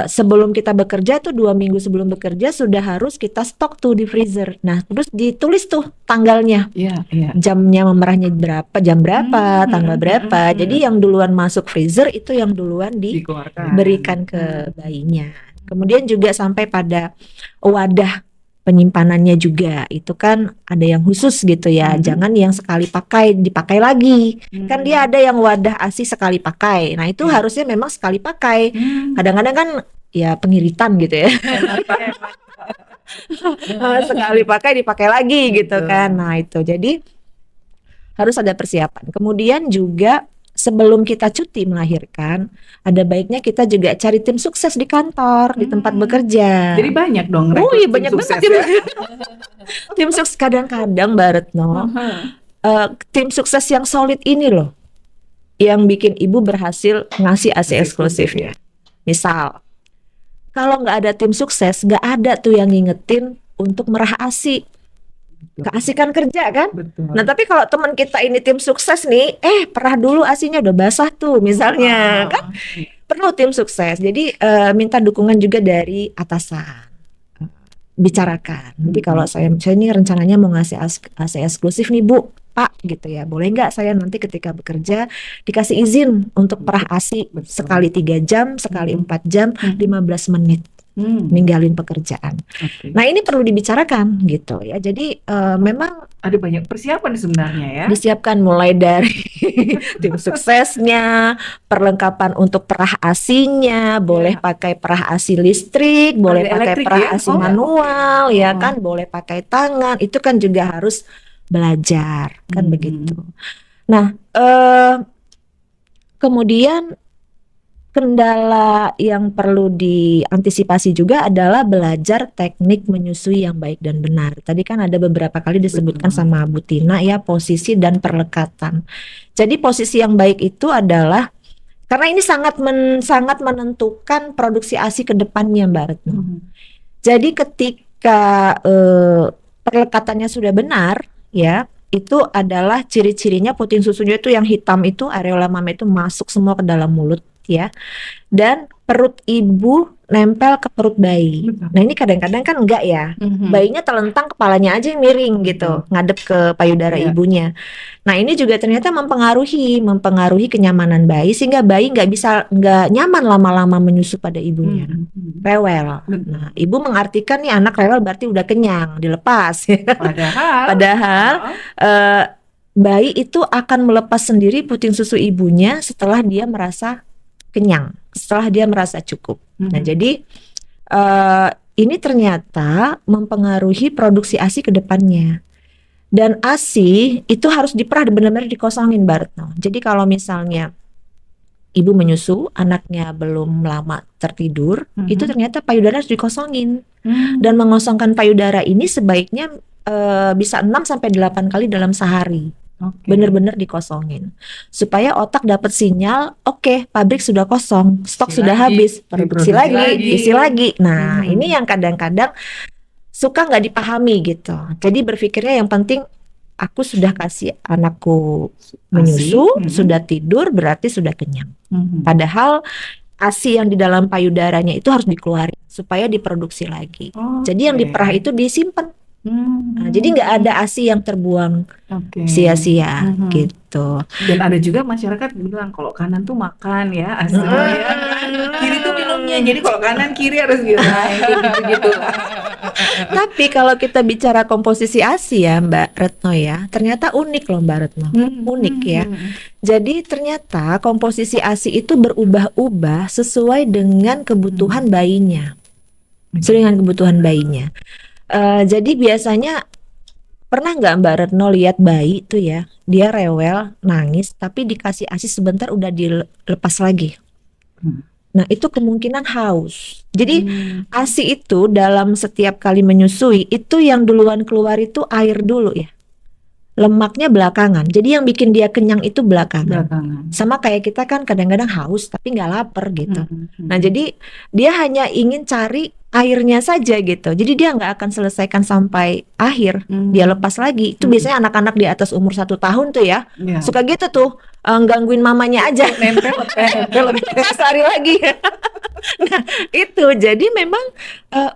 sebelum kita bekerja tuh 2 minggu sebelum bekerja sudah harus kita stok tuh di freezer. Nah, terus ditulis tuh tanggalnya.
Iya, iya.
Jamnya memerahnya berapa, jam berapa, tanggal berapa. Jadi yang duluan masuk freezer itu yang duluan
Dikeluarkan.
diberikan ke bayinya. Kemudian juga sampai pada wadah penyimpanannya juga. Itu kan ada yang khusus gitu ya. Jangan yang sekali pakai dipakai lagi. Kan dia ada yang wadah ASI sekali pakai. Nah, itu harusnya memang sekali pakai. Kadang-kadang kan ya pengiritan gitu ya. Sekali pakai dipakai lagi gitu
Betul.
kan. Nah, itu jadi harus ada persiapan. Kemudian juga sebelum kita cuti melahirkan, ada baiknya kita juga cari tim sukses di kantor, di tempat bekerja.
Jadi banyak dong
Oh
rekrut
iya
tim
banyak
sukses
banget tim,
ya.
tim sukses. Kadang-kadang Mbak Retno, tim sukses yang solid ini loh, yang bikin ibu berhasil ngasih ASI eksklusifnya. Misal, kalau nggak ada tim sukses, nggak ada tuh yang ngingetin untuk merah ASI. Keasikan kerja kan?
Betul.
Nah, tapi kalau teman kita ini tim sukses nih, perah dulu ASINya udah basah tuh misalnya, kan perlu tim sukses. Jadi minta dukungan juga dari atasan. Bicarakan. Nanti kalau saya ini rencananya mau ngasih ASI eksklusif nih Bu, Pak gitu ya. Boleh nggak saya nanti ketika bekerja dikasih izin untuk perah ASI
Betul.
sekali 3 jam, sekali 4 jam, 15 menit ninggalin pekerjaan.
Oke.
Nah, ini perlu dibicarakan gitu ya. Jadi memang
Ada banyak persiapan sebenarnya ya.
disiapkan mulai dari tim suksesnya, perlengkapan untuk perah ASINya, boleh pakai perah ASI listrik, boleh
Ada
pakai
elektrik
perah
ya?
ASI
Oh.
manual, ya kan, boleh pakai tangan. Itu kan juga harus belajar, kan begitu. Nah, kemudian kendala yang perlu diantisipasi juga adalah belajar teknik menyusui yang baik dan benar. Tadi kan ada beberapa kali disebutkan sama Bu Tina ya, posisi dan perlekatan. Jadi posisi yang baik itu adalah, karena ini sangat menentukan produksi ASI ke depannya Mbak Retno. Jadi ketika perlekatannya sudah benar, ya, itu adalah ciri-cirinya puting susunya itu yang hitam itu areola mama itu masuk semua ke dalam mulut, ya. Dan perut ibu nempel ke perut bayi.
Betul.
Nah, ini kadang-kadang kan enggak ya. Bayinya telentang, kepalanya aja yang miring gitu, ngadep ke payudara
Iya.
ibunya. Nah, ini juga ternyata mempengaruhi kenyamanan bayi sehingga bayi nggak nyaman lama-lama menyusu pada ibunya. Rewel.
Betul.
Nah, ibu mengartikan nih anak rewel berarti udah kenyang, dilepas. Padahal bayi itu akan melepas sendiri puting susu ibunya setelah dia merasa kenyang, setelah dia merasa cukup. Nah, jadi ini ternyata mempengaruhi produksi ASI ke depannya. Dan ASI itu harus benar-benar dikosongin, Mbak Retno. Jadi kalau misalnya ibu menyusu, anaknya belum lama tertidur, itu ternyata payudara harus dikosongin. Dan mengosongkan payudara ini sebaiknya bisa 6-8 kali dalam sehari. Benar-benar dikosongin supaya otak dapat sinyal, oke, pabrik sudah kosong, stok sudah habis, produksi lagi, isi lagi. Nah, ini yang kadang-kadang suka nggak dipahami gitu. Jadi berpikirnya yang penting aku sudah kasih anakku menyusu, sudah tidur, berarti sudah kenyang. Padahal ASI yang di dalam payudaranya itu harus dikeluarin supaya diproduksi lagi. Jadi yang diperah itu disimpan. Nah, jadi nggak ada ASI yang terbuang sia-sia gitu.
Dan ada juga masyarakat bilang kalau kanan tuh makan ya, ASI ya, kiri tuh minumnya. Jadi kalau kanan kiri harus gitu. Nah, gitu.
Tapi kalau kita bicara komposisi ASI ya Mbak Retno ya, ternyata unik loh Mbak Retno. Unik ya. Jadi ternyata komposisi ASI itu berubah-ubah sesuai dengan kebutuhan bayinya. Sesuai dengan kebutuhan bayinya. Jadi biasanya pernah nggak Mbak Retno lihat bayi tuh ya, dia rewel, nangis, tapi dikasih ASI sebentar udah dilepas lagi. Nah, itu kemungkinan haus. Jadi ASI itu dalam setiap kali menyusui itu yang duluan keluar itu air dulu ya. Lemaknya belakangan. Jadi yang bikin dia kenyang itu belakangan. Sama kayak kita kan kadang-kadang haus tapi nggak lapar gitu. Nah, jadi dia hanya ingin cari airnya saja gitu. Jadi dia nggak akan selesaikan sampai akhir. Dia lepas lagi. Itu biasanya anak-anak di atas umur 1 tahun tuh ya. Suka gitu tuh, gangguin mamanya aja. Nempel sehari lagi. Nah, itu jadi memang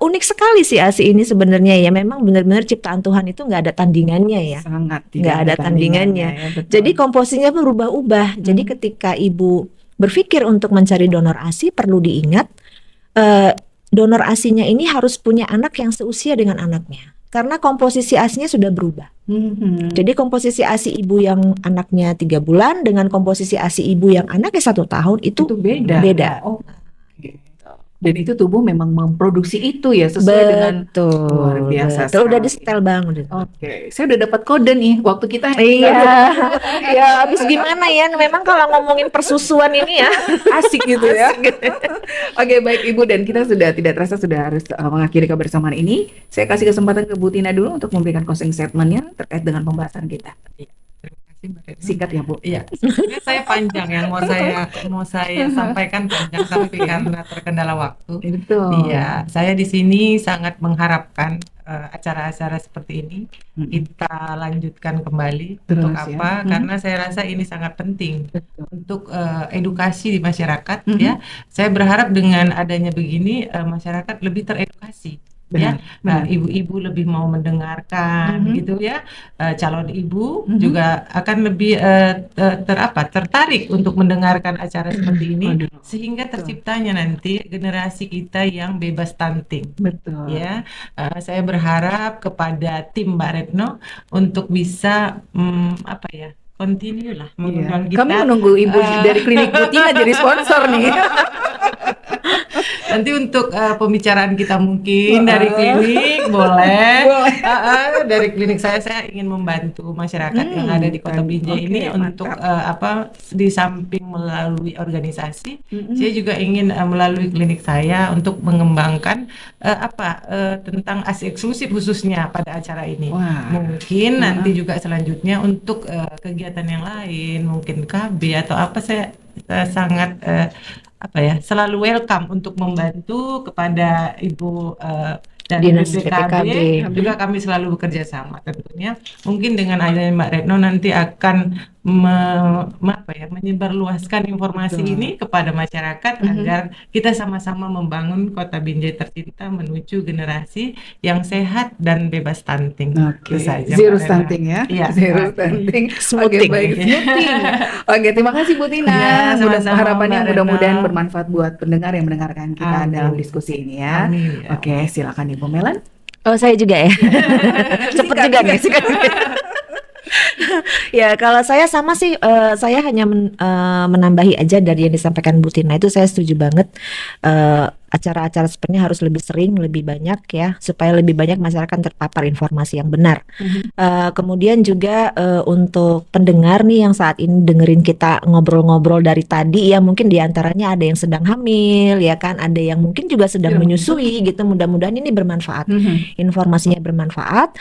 unik sekali sih ASI ini sebenarnya ya. Memang benar-benar ciptaan Tuhan itu nggak ada tandingannya ya.
Sangat
Nggak ada tandingannya.
Ya,
Jadi komposisinya berubah-ubah. Jadi ketika ibu berpikir untuk mencari donor ASI, perlu diingat donor ASInya ini harus punya anak yang seusia dengan anaknya. Karena komposisi ASInya sudah berubah. Jadi komposisi ASI ibu yang anaknya 3 bulan dengan komposisi ASI ibu yang anaknya 1 tahun itu beda.
Dan itu tubuh memang memproduksi itu ya sesuai dengan luar biasa.
Udah di setel banget.
Saya udah dapat kode nih waktu kita.
Iya. Ya habis gimana ya? Memang kalau ngomongin persusuan ini ya
asik gitu ya. Oke, baik Ibu, dan kita sudah tidak terasa sudah harus mengakhiri kebersamaan ini. Saya kasih kesempatan ke Bu Tina dulu untuk memberikan closing statement-nya terkait dengan pembahasan kita. Singkat ya Bu.
Iya, sebenarnya saya panjang yang mau saya sampaikan panjang tapi karena terkendala waktu.
Betul.
Iya, saya di sini sangat mengharapkan acara-acara seperti ini kita lanjutkan kembali.
Terus,
untuk apa? Karena saya rasa ini sangat penting untuk edukasi di masyarakat. Ya, saya berharap dengan adanya begini masyarakat lebih teredukasi. Ya, ibu-ibu lebih mau mendengarkan gitu ya, calon ibu juga akan lebih tertarik untuk mendengarkan acara seperti ini sehingga terciptanya nanti generasi kita yang bebas stunting.
Betul.
Ya, saya berharap kepada tim Mbak Retno untuk bisa continue lah mengundang kita.
Kami menunggu Ibu dari klinik Bu Tina jadi sponsor nih.
Nanti untuk pembicaraan kita mungkin dari klinik boleh. Dari klinik saya ingin membantu masyarakat yang ada di Kota Binjai ini untuk di samping melalui organisasi, saya juga ingin melalui klinik saya untuk mengembangkan tentang ASI eksklusif khususnya pada acara ini. Mungkin nanti juga selanjutnya untuk kegiatan yang lain, mungkin KB atau apa, saya sangat selalu welcome untuk membantu kepada Ibu dan
Dinas
BPKB
BPKB.
juga kami selalu bekerja sama tentunya. Mungkin dengan adanya Mbak Retno nanti akan menyebarluaskan informasi
Betul.
ini kepada masyarakat agar kita sama-sama membangun Kota Binjai tercinta menuju generasi yang sehat dan bebas stunting.
Oke,
Itu saja,
zero
Mbak Retno.
stunting ya,
Iya.
zero
Oke.
stunting. Oke,
Smoothing.
baik, smoothing. Oke, terima kasih Bu Tina.
Ya, sama-sama,
Harapannya
Mbak
mudah-mudahan
Retno.
bermanfaat buat pendengar yang mendengarkan kita
Amin.
dalam diskusi ini ya.
Amin. Ya.
Oke, silakan Ibu Melan.
Oh, saya juga ya. Cepet juga nih. Ya, kalau saya sama sih, saya hanya menambahi aja dari yang disampaikan Bu Tina itu, saya setuju banget. Acara-acara seperti ini harus lebih sering, lebih banyak ya, supaya lebih banyak masyarakat terpapar informasi yang benar. Kemudian juga untuk pendengar nih yang saat ini dengerin kita ngobrol-ngobrol dari tadi ya, mungkin diantaranya ada yang sedang hamil ya kan, ada yang mungkin juga sedang menyusui gitu. Mudah-mudahan ini bermanfaat, informasinya bermanfaat.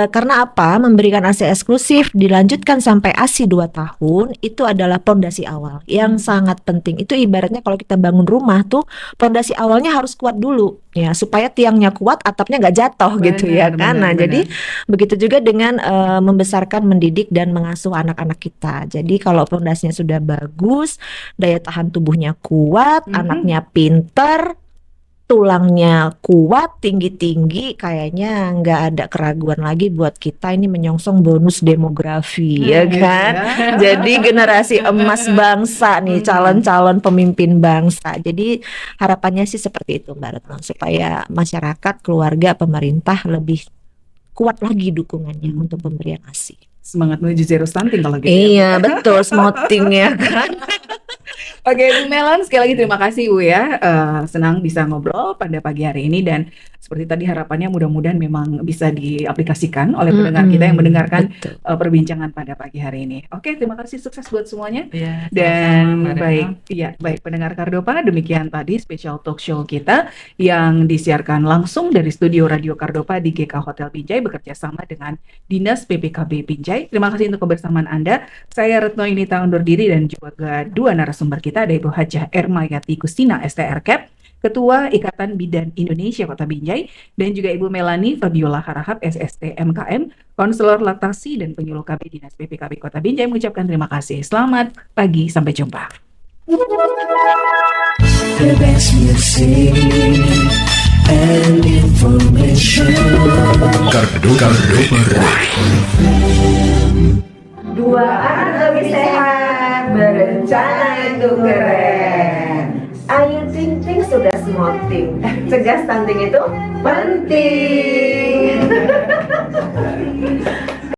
Karena apa? Memberikan ASI eksklusif dilanjutkan sampai ASI 2 tahun itu adalah pondasi awal yang sangat penting. Itu ibaratnya kalau kita bangun rumah tuh, pondasi awalnya harus kuat dulu ya, supaya tiangnya kuat, atapnya nggak jatuh gitu ya kan. Nah, jadi begitu juga dengan membesarkan, mendidik dan mengasuh anak-anak kita. Jadi kalau pondasinya sudah bagus, daya tahan tubuhnya kuat, anaknya pinter, tulangnya kuat, tinggi-tinggi, kayaknya nggak ada keraguan lagi buat kita ini menyongsong bonus demografi ya kan. Jadi generasi emas bangsa nih, calon-calon pemimpin bangsa. Jadi harapannya sih seperti itu Mbak Retno, supaya masyarakat, keluarga, pemerintah lebih kuat lagi dukungannya untuk pemberian ASI.
Semangat menuju zero stunting kalau gitu.
Iya, betul, smoothing ya kan.
Oke, Bu Melan, sekali lagi terima kasih Bu ya. Senang bisa ngobrol pada pagi hari ini, dan seperti tadi harapannya mudah-mudahan memang bisa diaplikasikan oleh pendengar kita yang mendengarkan
Betul.
perbincangan pada pagi hari ini. Oke, terima kasih, sukses buat semuanya.
Ya,
Dan
sama-sama, Mbak
baik,
Retno.
ya baik pendengar Kardopa, demikian tadi special talk show kita yang disiarkan langsung dari studio Radio Kardopa di GK Hotel Binjai bekerja sama dengan Dinas PPKB Binjai. Terima kasih untuk kebersamaan Anda. Saya Retno Yunita undur diri, dan juga dua narasumber kita ada Ibu Hajah Ermayati Kustina STR Cap, Ketua Ikatan Bidan Indonesia Kota Binjai, dan juga Ibu Melani Fabiola Harahap SST MKM, Konselor Laktasi dan Penyuluh KB Dinas PPKB Kota Binjai mengucapkan terima kasih. Selamat pagi, sampai jumpa.
The best music and information.
Kardopa
Dua anak lebih sehat, berencana itu keren. Ayu Ting Ting sudah smoothing, cegah stunting itu penting.